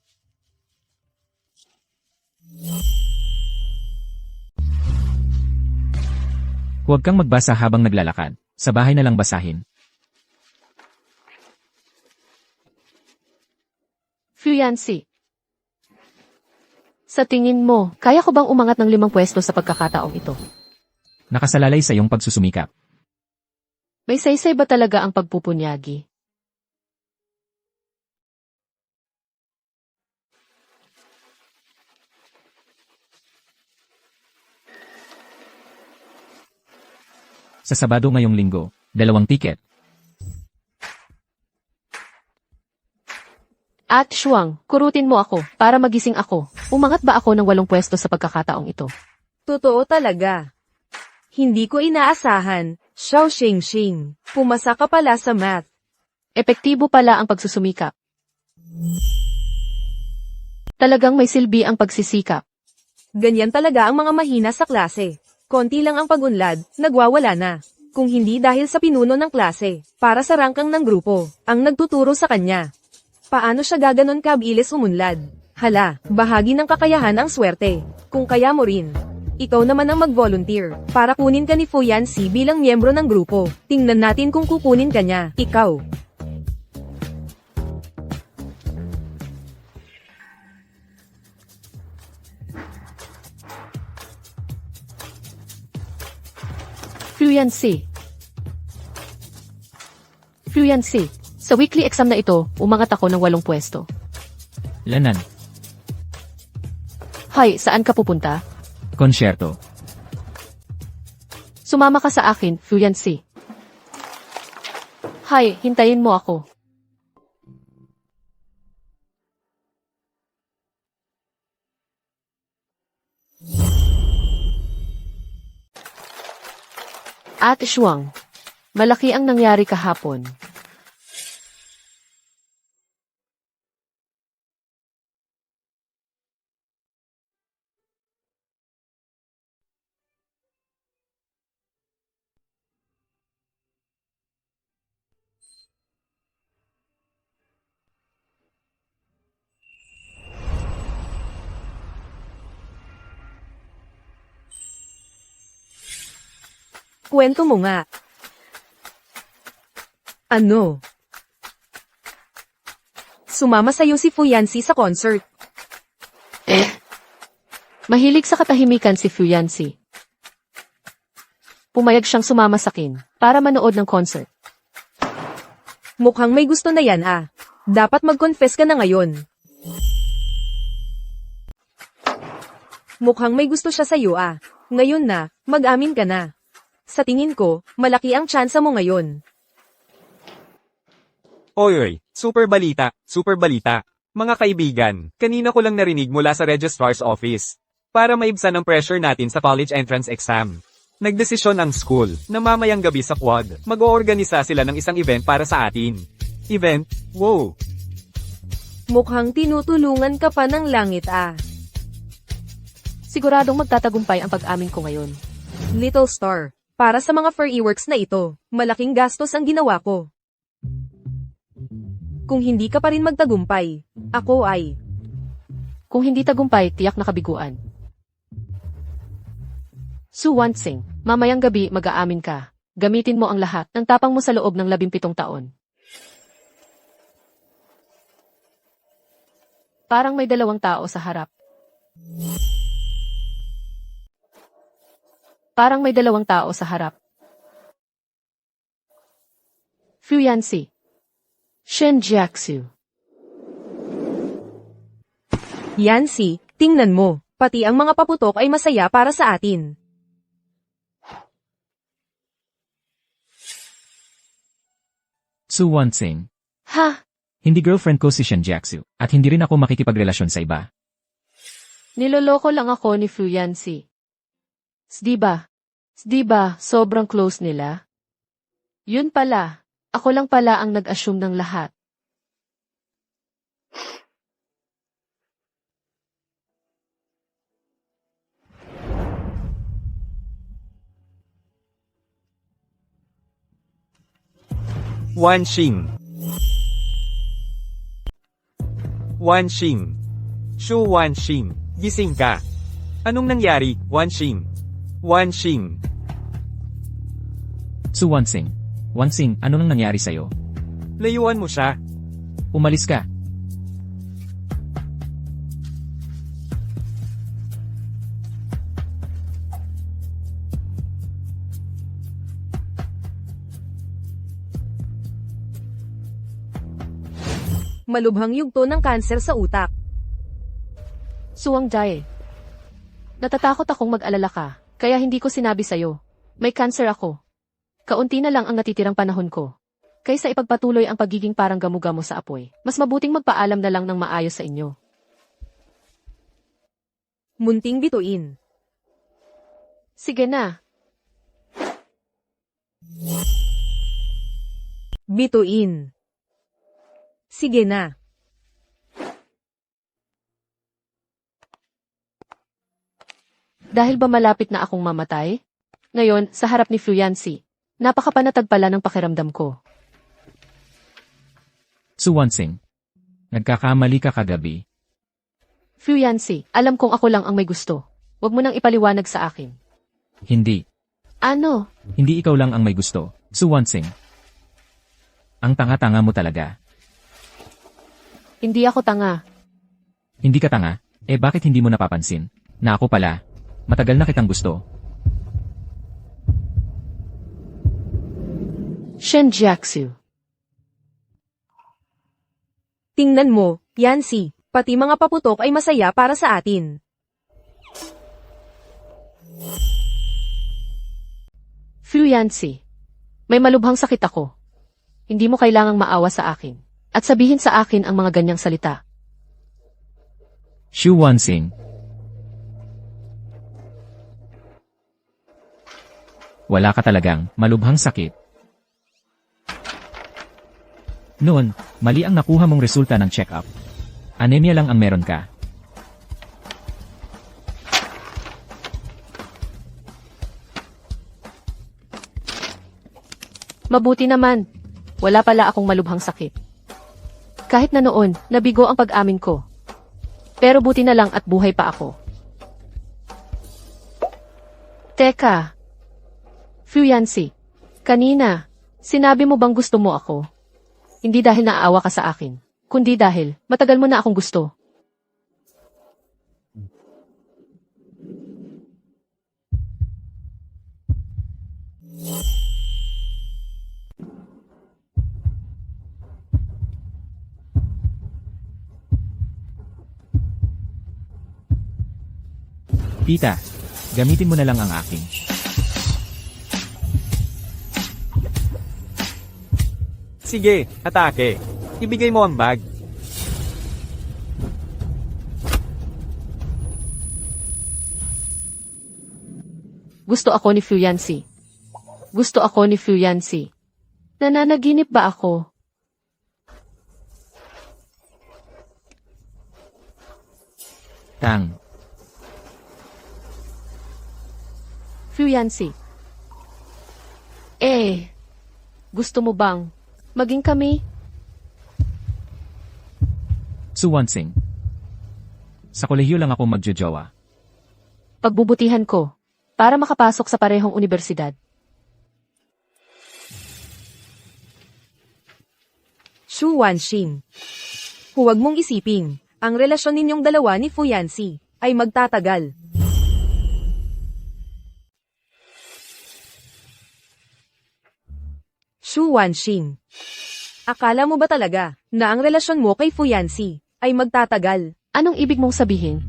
Huwag kang magbasa habang naglalakad. Sa bahay na lang basahin. Fuyansi. Sa tingin mo, kaya ko bang umangat ng 5 pwesto sa pagkakataong ito? Nakasalalay sa iyong pagsusumikap. May saysay ba talaga ang pagpupunyagi? Sa Sabado ngayong linggo, 2 tiket. At Shuang, kurutin mo ako, para magising ako. Umangat ba ako ng 8 pwesto sa pagkakataong ito? Totoo talaga. Hindi ko inaasahan, Xiao Xingxing. Pumasa ka pala sa math. Epektibo pala ang pagsusumikap. Talagang may silbi ang pagsisikap. Ganyan talaga ang mga mahina sa klase. Konti lang ang pagunlad, nagwawala na. Kung hindi dahil sa pinuno ng klase, para sa rangkang ng grupo, ang nagtuturo sa kanya. Paano siya gaganon kabilis umunlad? Hala, bahagi ng kakayahan ang swerte. Kung kaya mo rin. Ikaw naman ang mag-volunteer, para kunin ka ni Fuyansi bilang miyembro ng grupo. Tingnan natin kung kukunin ka niya. Ikaw. Fuyansi. Sa weekly exam na ito, umangat ako ng 8 pwesto. Lanan. Hay, saan ka pupunta? Konsyerto. Sumama ka sa akin, Fuyansi. Hay, hintayin mo ako. At Shuang. Malaki ang nangyari kahapon. Kwento mo nga. Ano? Sumama sa'yo si Fuyansi sa concert. Mahilig sa katahimikan si Fuyansi. Pumayag siyang sumama sa akin para manood ng concert. Mukhang may gusto na yan ah. Dapat mag-confess ka na ngayon. Mukhang may gusto siya sa'yo ah. Ngayon na, mag-amin ka na. Sa tingin ko, malaki ang tsansa mo ngayon. Oy, super balita, super balita. Mga kaibigan, kanina ko lang narinig mula sa registrar's office. Para maibsan ang pressure natin sa college entrance exam. Nagdesisyon ang school na mamayang gabi sa quad, mag-oorganisa sila ng isang event para sa atin. Event? Wow! Mukhang tinutulungan ka pa ng langit ah. Siguradong magtatagumpay ang pag-amin ko ngayon. Little Star, para sa mga furry works na ito, malaking gastos ang ginawa ko. Kung hindi ka pa rin magtagumpay, ako ay... Kung hindi tagumpay, tiyak na kabiguan. Su Wansing, mamayang gabi mag-aamin ka. Gamitin mo ang lahat ng tapang mo sa loob ng 17 taon. Parang may 2 tao sa harap. Parang may 2 tao sa harap. Fuyansi. Shen Jiaxu. Yancy, tingnan mo, pati ang mga paputok ay masaya para sa atin. Su Wansing. Ha? Hindi girlfriend ko si Shen Jiaxu, at hindi rin ako makikipagrelasyon sa iba. Niloloko lang ako ni Fuyansi. Sdiba, sobrang close nila? Yun pala, ako lang pala ang nag-assume ng lahat. Wanxing. Wanxing. Shu Wanxing. Gising ka. Anong nangyari, Wanxing? Wanxing. Su Wansing. Wansing, ano nang nangyari sa'yo? Layuan mo siya. Umalis ka. Malubhang yugto ng kanser sa utak. Suwang Jae. Natatakot akong mag-alala ka, kaya hindi ko sinabi sa'yo. May cancer ako. Kaunti na lang ang natitirang panahon ko. Kaysa ipagpatuloy ang pagiging parang gamu-gamo sa apoy, mas mabuting magpaalam na lang ng maayos sa inyo. Munting bituin. Sige na. Bituin. Sige na. Dahil ba malapit na akong mamatay? Ngayon, sa harap ni Fuyansi, napakapanatag pala ng pakiramdam ko. Su Wansing. Nagkakamali ka kagabi. Fuyansi, alam kong ako lang ang may gusto. Huwag mo nang ipaliwanag sa akin. Hindi. Ano? Hindi ikaw lang ang may gusto. Su Wansing. Ang tanga-tanga mo talaga. Hindi ako tanga. Hindi ka tanga? Eh bakit hindi mo napapansin? Na ako pala. Matagal na kitang gusto. Shen Jiaxu. Tingnan mo, Yancy, pati mga paputok ay masaya para sa atin. Fuyansi. May malubhang sakit ako. Hindi mo kailangang maawa sa akin. At sabihin sa akin ang mga ganyang salita. Shu Wansing. Wala ka talagang malubhang sakit. Noon, mali ang nakuha mong resulta ng check-up. Anemia lang ang meron ka. Mabuti naman. Wala pala akong malubhang sakit. Kahit na noon, nabigo ang pag-amin ko. Pero buti na lang at buhay pa ako. Teka. Fuyancy. Kanina, sinabi mo bang gusto mo ako? Hindi dahil naaawa ka sa akin, kundi dahil matagal mo na akong gusto. Tita, gamitin mo na lang ang aking. Sige, atake. Ibigay mo ang bag. Gusto ako ni Fuyancy. Gusto ako ni Fuyancy. Nananaginip ba ako? Tang. Fuyancy. Gusto mo bang maging kami? Suwansing. Sa kolehiyo lang ako magjojowa. Pagbubutihan ko para makapasok sa parehong universidad. Shu Wanxing. Huwag mong isipin, ang relasyon ninyong dalawa ni Fuyancy ay magtatagal. Shu Wanxing. Akala mo ba talaga na ang relasyon mo kay Fuyancy ay magtatagal? Anong ibig mong sabihin?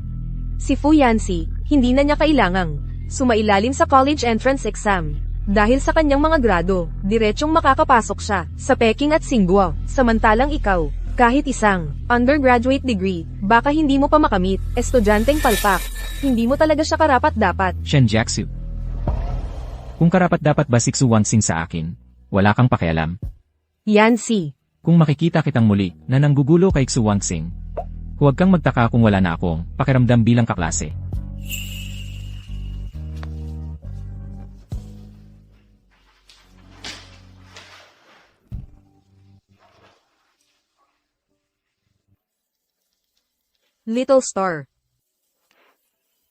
Si Fuyancy, hindi na niya kailangang sumailalim sa college entrance exam. Dahil sa kanyang mga grado, diretsyong makakapasok siya sa Peking at Tsinghua. Samantalang ikaw, kahit isang undergraduate degree, baka hindi mo pa makamit, estudyanteng palpak. Hindi mo talaga siya karapat-dapat. Shen Jiaxu. Kung karapat-dapat ba si Suwansing sa akin, wala kang pakialam. Yancy. Kung makikita kitang muli na nanggugulo kay Suwansing, huwag kang magtaka kung wala na akong pakiramdam bilang kaklase. Little Star.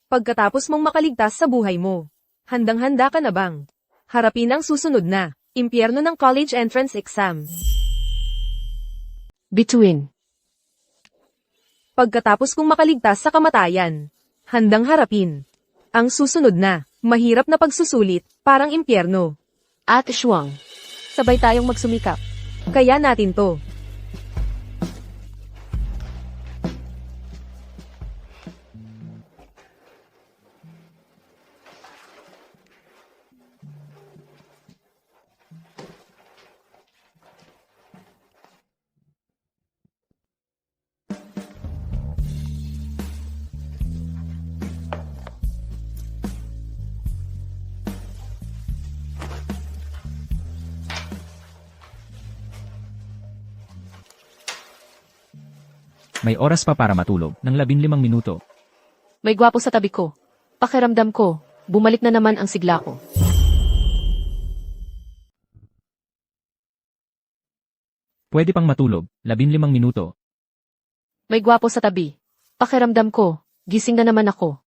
Pagkatapos mong makaligtas sa buhay mo, handang-handa ka na bang harapin ang susunod na impyerno ng college entrance exam? Between. Pagkatapos kong makaligtas sa kamatayan, handang harapin ang susunod na mahirap na pagsusulit, parang impyerno. At Shuang. Sabay tayong magsumikap. Kaya natin to. May oras pa para matulog ng 15 minuto. May gwapo sa tabi ko. Pakiramdam ko, bumalik na naman ang sigla ko. Pwede pang matulog, 15 minuto. May gwapo sa tabi. Pakiramdam ko, gising na naman ako.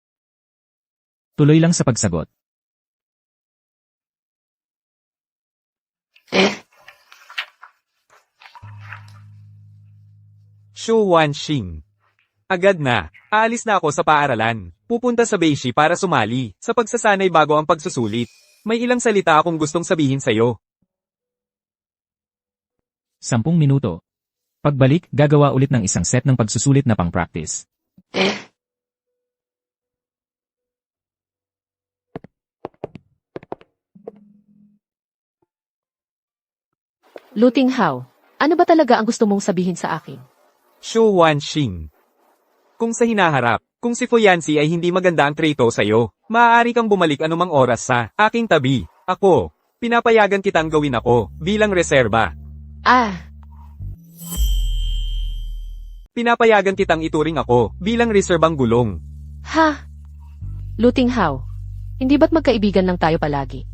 Tuloy lang sa pagsagot. Shu Wanxing. Agad na, aalis na ako sa paaralan. Pupunta sa Beishi para sumali sa pagsasanay bago ang pagsusulit. May ilang salita akong gustong sabihin sa'yo. 10 minuto. Pagbalik, gagawa ulit ng isang set ng pagsusulit na pang-practice. Luting Hao, ano ba talaga ang gusto mong sabihin sa akin? Shu Wanxing. Kung sa hinaharap, kung si Fuyancy ay hindi maganda ang treto sa'yo, maaari kang bumalik anumang oras sa aking tabi. Ako, pinapayagan kitang gawin ako bilang reserba. Pinapayagan kitang ituring ako bilang reserbang gulong. Ha? Luting Hao. Hindi ba't magkaibigan lang tayo palagi?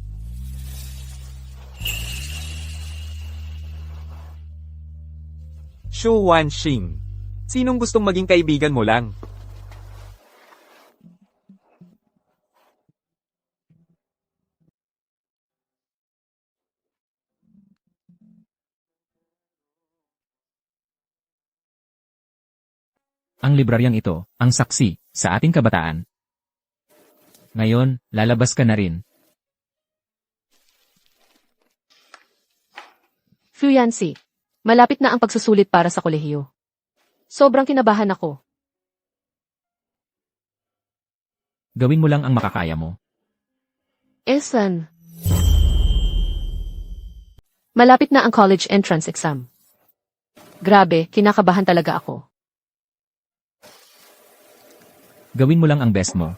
Shu Wanxing. Sinong gustong maging kaibigan mo lang? Ang libraryang ito, ang saksi, sa ating kabataan. Ngayon, lalabas ka na rin. Fu Yanxi. Malapit na ang pagsusulit para sa kolehiyo. Sobrang kinabahan ako. Gawin mo lang ang makakaya mo. Esan. Malapit na ang college entrance exam. Grabe, kinakabahan talaga ako. Gawin mo lang ang best mo.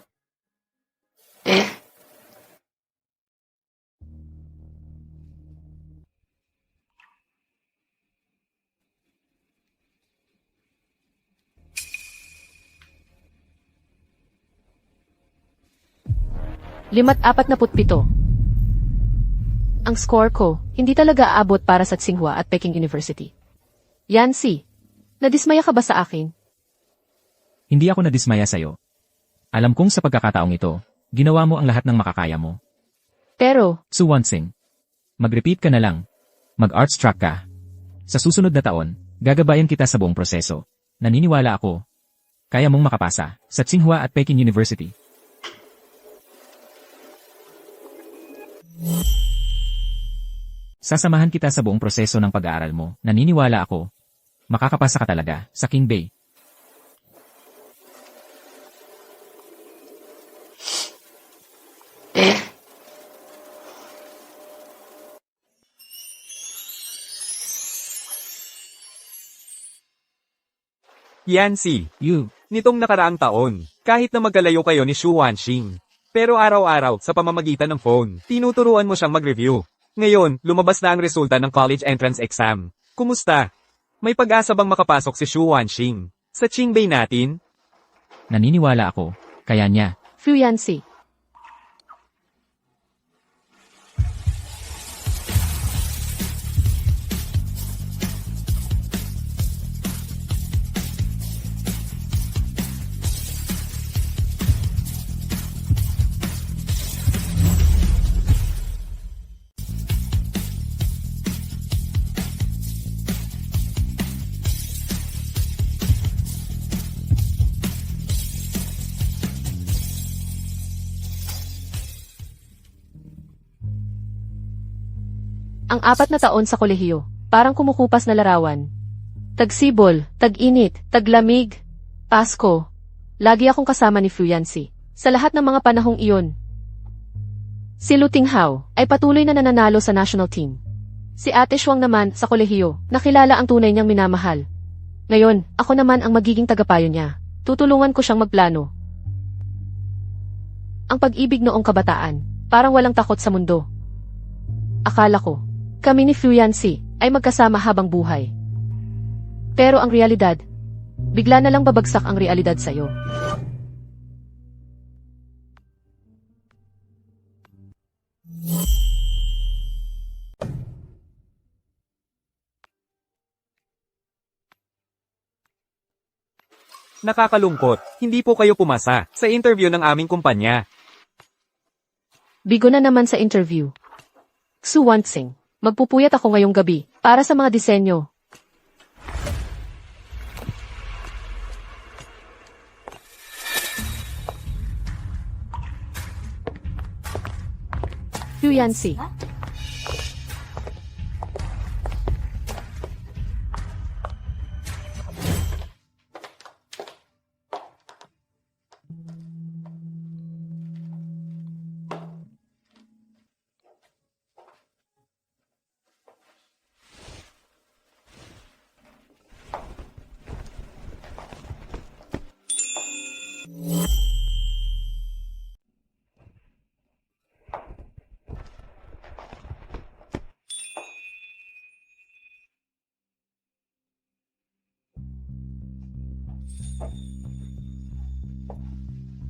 Limat 47. Ang score ko, hindi talaga aabot para sa Tsinghua at Peking University. Yancy, nadismaya ka ba sa akin? Hindi ako nadismaya sa'yo. Alam kong sa pagkakataong ito, ginawa mo ang lahat ng makakaya mo. Pero, Su Wanxing, mag-repeat ka na lang. Mag-arts track ka. Sa susunod na taon, gagabayan kita sa buong proseso. Naniniwala ako. Kaya mong makapasa sa Tsinghua at Peking University. Sasamahan kita sa buong proseso ng pag-aaral mo. Naniniwala ako. Makakapasa ka talaga sa Qingbei. Yancy, You, nitong nakaraang taon, kahit na magkalayo kayo ni Shu Wanxing, pero araw-araw sa pamamagitan ng phone, tinuturuan mo siyang mag-review. Ngayon, lumabas na ang resulta ng college entrance exam. Kumusta? May pag-asa bang makapasok si Shu Wanxing sa Qingbei natin? naniniwala ako. Kaya niya. Fu Yancy. Ang 4 na taon sa kolehiyo, parang kumukupas na larawan. Tagsibol, tag-init, taglamig, Pasko. Lagi akong kasama ni Fu Yancy sa lahat ng mga panahong iyon. Si Luting Hao ay patuloy na nananalo sa national team. Si Ate Shuang naman sa kolehiyo, nakilala ang tunay niyang minamahal. Ngayon, ako naman ang magiging tagapayo niya. Tutulungan ko siyang magplano. Ang pag-ibig noong kabataan, parang walang takot sa mundo. Akala ko, kami ni Fu Yancy ay magkasama habang buhay. Pero ang realidad, bigla na lang babagsak ang realidad sa'yo. Nakakalungkot, hindi po kayo pumasa sa interview ng aming kumpanya. Bigo na naman sa interview. Su Wanxing, magpupuyat ako ngayong gabi para sa mga disenyo. Fu Yancy.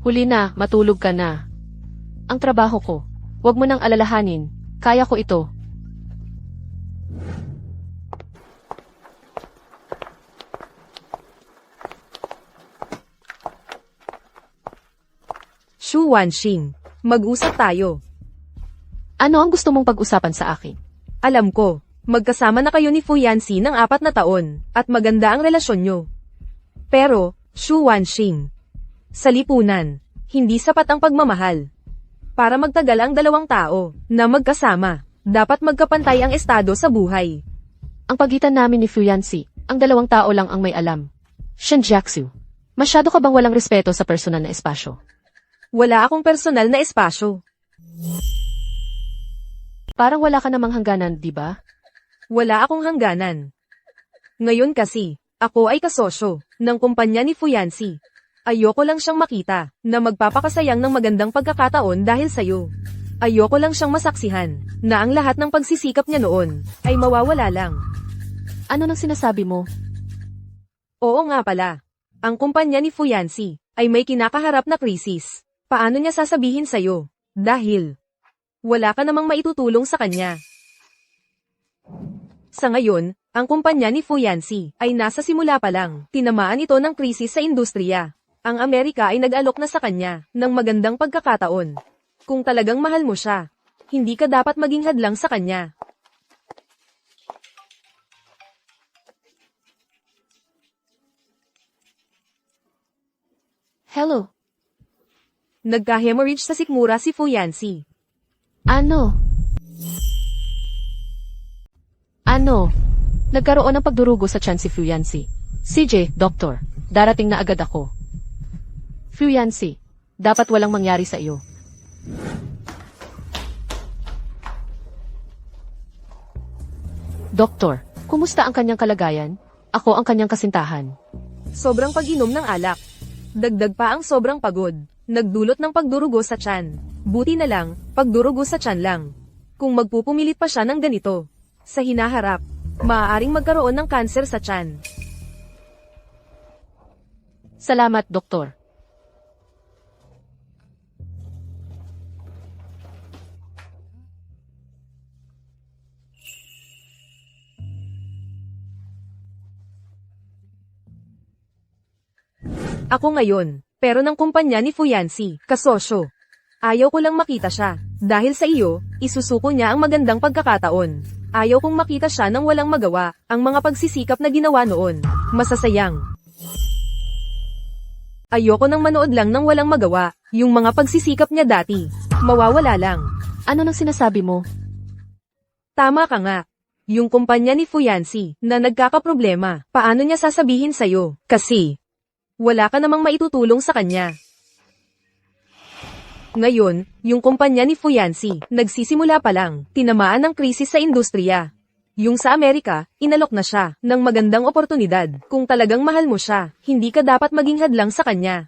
Huli na, matulog ka na. Ang trabaho ko. Huwag mo nang alalahanin. Kaya ko ito. Shu Wanxing, mag-usap tayo. Ano ang gusto mong pag-usapan sa akin? Alam ko, magkasama na kayo ni Fu Yanxi ng 4 na taon, at maganda ang relasyon nyo. Pero, Shu Wanxing, sa lipunan, hindi sapat ang pagmamahal. Para magtagal ang 2 tao na magkasama, dapat magkapantay ang estado sa buhay. Ang pagitan namin ni Fu Yanxi, ang 2 tao lang ang may alam. Shen Jiaxiu, masyado ka bang walang respeto sa personal na espasyo? Wala akong personal na espasyo. Parang wala ka namang hangganan, di ba? Wala akong hangganan. Ngayon kasi, ako ay kasosyo ng kumpanya ni Fu Yanxi. Ayoko lang siyang makita na magpapakasayang ng magandang pagkakataon dahil sa'yo. Ayoko lang siyang masaksihan na ang lahat ng pagsisikap niya noon ay mawawala lang. Ano nang sinasabi mo? Oo nga pala. Ang kumpanya ni Fu Yanxi ay may kinakaharap na krisis. Paano niya sasabihin sa'yo? Dahil wala ka namang maitutulong sa kanya. Sa ngayon, ang kumpanya ni Fu Yanxi ay nasa simula pa lang. Tinamaan ito ng krisis sa industriya. Ang Amerika ay nag-alok na sa kanya ng magandang pagkakataon. Kung talagang mahal mo siya, hindi ka dapat maging hadlang sa kanya. Hello? Nagka-hemorrhage sa sikmura si Fu Yanxi. Ano? Nagkaroon ng pagdurugo sa tiyan si Fu Yanxi. CJ, Doktor, darating na agad ako. Fu Yanxi, dapat walang mangyari sa iyo. Doktor, kumusta ang kanyang kalagayan? Ako ang kanyang kasintahan. Sobrang pag-inom ng alak. Dagdag pa ang sobrang pagod. Nagdulot ng pagdurugo sa tiyan. Buti na lang, pagdurugo sa tiyan lang. Kung magpupumilit pa siya ng ganito, sa hinaharap, maaaring magkaroon ng kanser sa tiyan. Salamat, Doktor. Ako ngayon, pero ng kumpanya ni Fu Yanxi, kasosyo. Ayaw ko lang makita siya. Dahil sa iyo, isusuko niya ang magandang pagkakataon. Ayaw kong makita siya nang walang magawa, ang mga pagsisikap na ginawa noon. Masasayang. Ayoko nang manood lang nang walang magawa, yung mga pagsisikap niya dati. Mawawala lang. Ano nang sinasabi mo? Tama ka nga. Yung kumpanya ni Fu Yanxi, na nagkakaproblema, paano niya sasabihin sa'yo? Kasi, wala ka namang maitutulong sa kanya. Ngayon, yung kumpanya ni Fu Yanxi, nagsisimula pa lang, tinamaan ng krisis sa industriya. Yung sa Amerika, inalok na siya ng magandang oportunidad. Kung talagang mahal mo siya, hindi ka dapat maging hadlang sa kanya.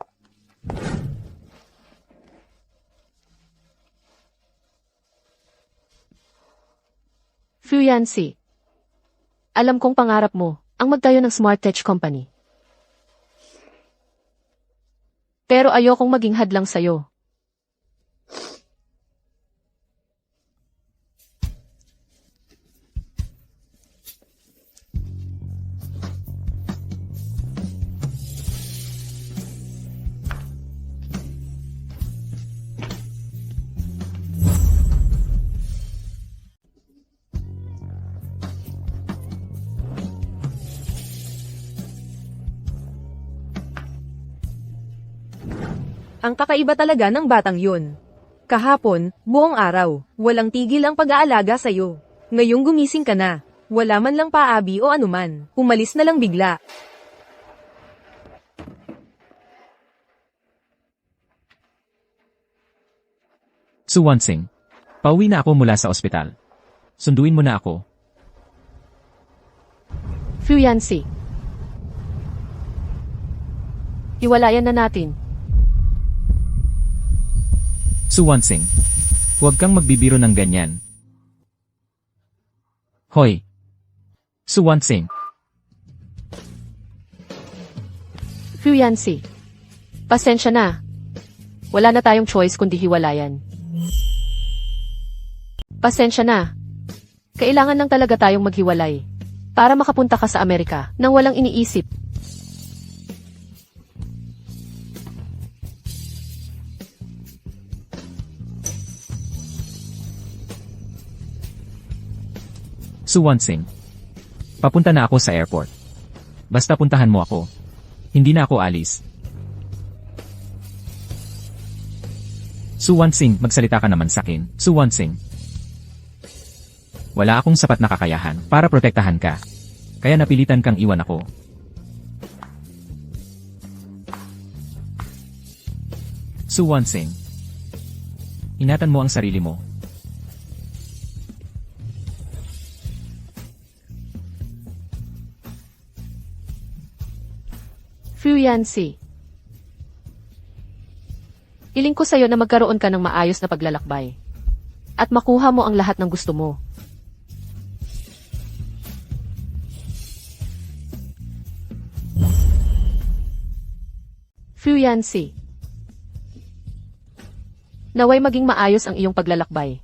Fu Yanxi, alam kong pangarap mo, ang magtayo ng Smart Tech Company. Pero ayokong maging hadlang sa'yo. Ang kakaiba talaga ng batang yun. Kahapon, buong araw, walang tigil ang pag-aalaga sa'yo. Ngayong gumising ka na, wala man lang paabi o anuman, umalis na lang bigla. Su Wanxing, pauwi na ako mula sa ospital. Sunduin mo na ako. Fu Yanxi, iwalayan na natin. Su Wanxing, huwag kang magbibiro ng ganyan. Hoy! Su Wanxing, Fu Yanxi, pasensya na. Wala na tayong choice kundi hiwalayan. Pasensya na. Kailangan lang talaga tayong maghiwalay. Para makapunta ka sa Amerika nang walang iniisip. Suwansing. Papunta na ako sa airport. Basta puntahan mo ako. Hindi na ako alis. Suwansing, magsalita ka naman sakin. Suwansing. Wala akong sapat na kakayahan para protektahan ka. Kaya napilitan kang iwan ako. Suwansing. Ingatan mo ang sarili mo. Fuyansi. Iling ko sa'yo na magkaroon ka ng maayos na paglalakbay. At makuha mo ang lahat ng gusto mo. Fuyansi. Naway maging maayos ang iyong paglalakbay.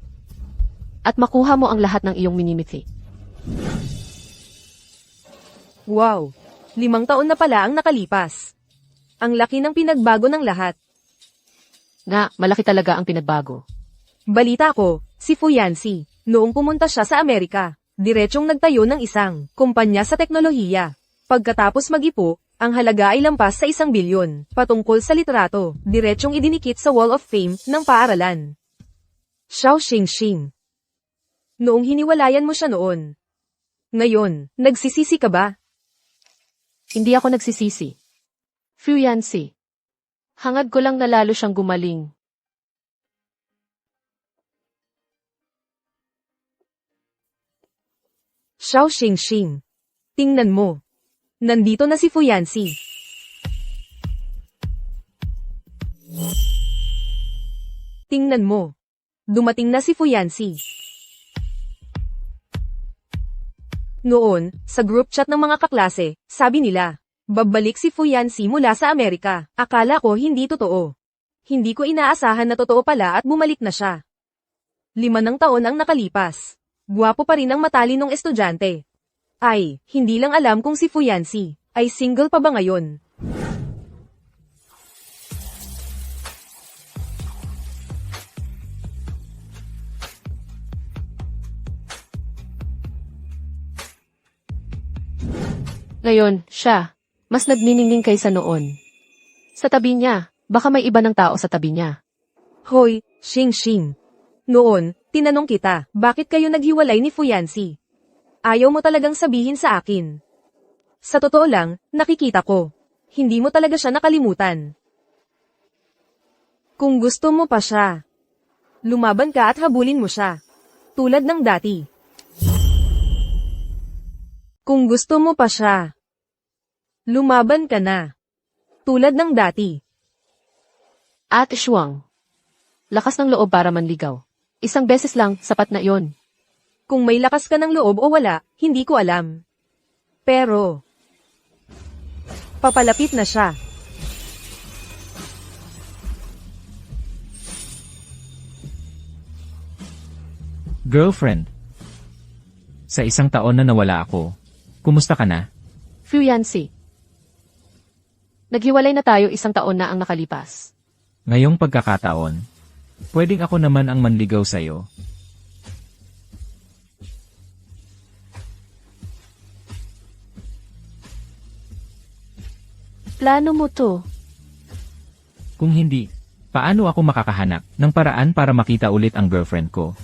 At makuha mo ang lahat ng iyong minimithi. Wow! 5 taon na pala ang nakalipas. Ang laki ng pinagbago ng lahat. Nga, malaki talaga ang pinagbago. Balita ko, si Fuyansi, noong pumunta siya sa Amerika, diretsyong nagtayo ng isang kumpanya sa teknolohiya. Pagkatapos mag-ipo, ang halaga ay lampas sa 1 bilyon, patungkol sa litrato, diretsyong idinikit sa Wall of Fame ng paaralan. Xiao Xingxing. Noong hiniwalayan mo siya noon. Ngayon, nagsisisi ka ba? Hindi ako nagsisisi. Fuyansi. Hangad ko lang na lalo siyang gumaling. Xiao Xingxing. Tingnan mo. Nandito na si Fuyansi. Tingnan mo. Dumating na si Fuyansi. Noon, sa group chat ng mga kaklase, sabi nila, babalik si Fuyansi mula sa Amerika. Akala ko hindi totoo. Hindi ko inaasahan na totoo pala at bumalik na siya. 5 taon ang nakalipas. Guwapo pa rin ang matalinong estudyante. Ay, hindi lang alam kung si Fuyansi ay single pa ba ngayon. Ngayon, siya, mas nagniningning kaysa noon. Sa tabi niya, baka may iba ng tao sa tabi niya. Hoy, Xingxing. Noon, tinanong kita, bakit kayo naghiwalay ni Fuyansi? Ayaw mo talagang sabihin sa akin. Sa totoo lang, nakikita ko. Hindi mo talaga siya nakalimutan. Kung gusto mo pa siya, lumaban ka at habulin mo siya. Tulad ng dati. Kung gusto mo pa siya, lumaban ka na. Tulad ng dati. At Shuang. Lakas ng loob para manligaw. 1 beses lang, sapat na yon. Kung may lakas ka ng loob o wala, hindi ko alam. Pero, papalapit na siya. Girlfriend. Sa 1 taon na nawala ako, kumusta ka na? Fuyansi. Naghiwalay na tayo 1 taon na ang nakalipas. Ngayong pagkakataon, pwedeng ako naman ang manligaw sa'yo. Plano mo to. Kung hindi, paano ako makakahanap ng paraan para makita ulit ang girlfriend ko?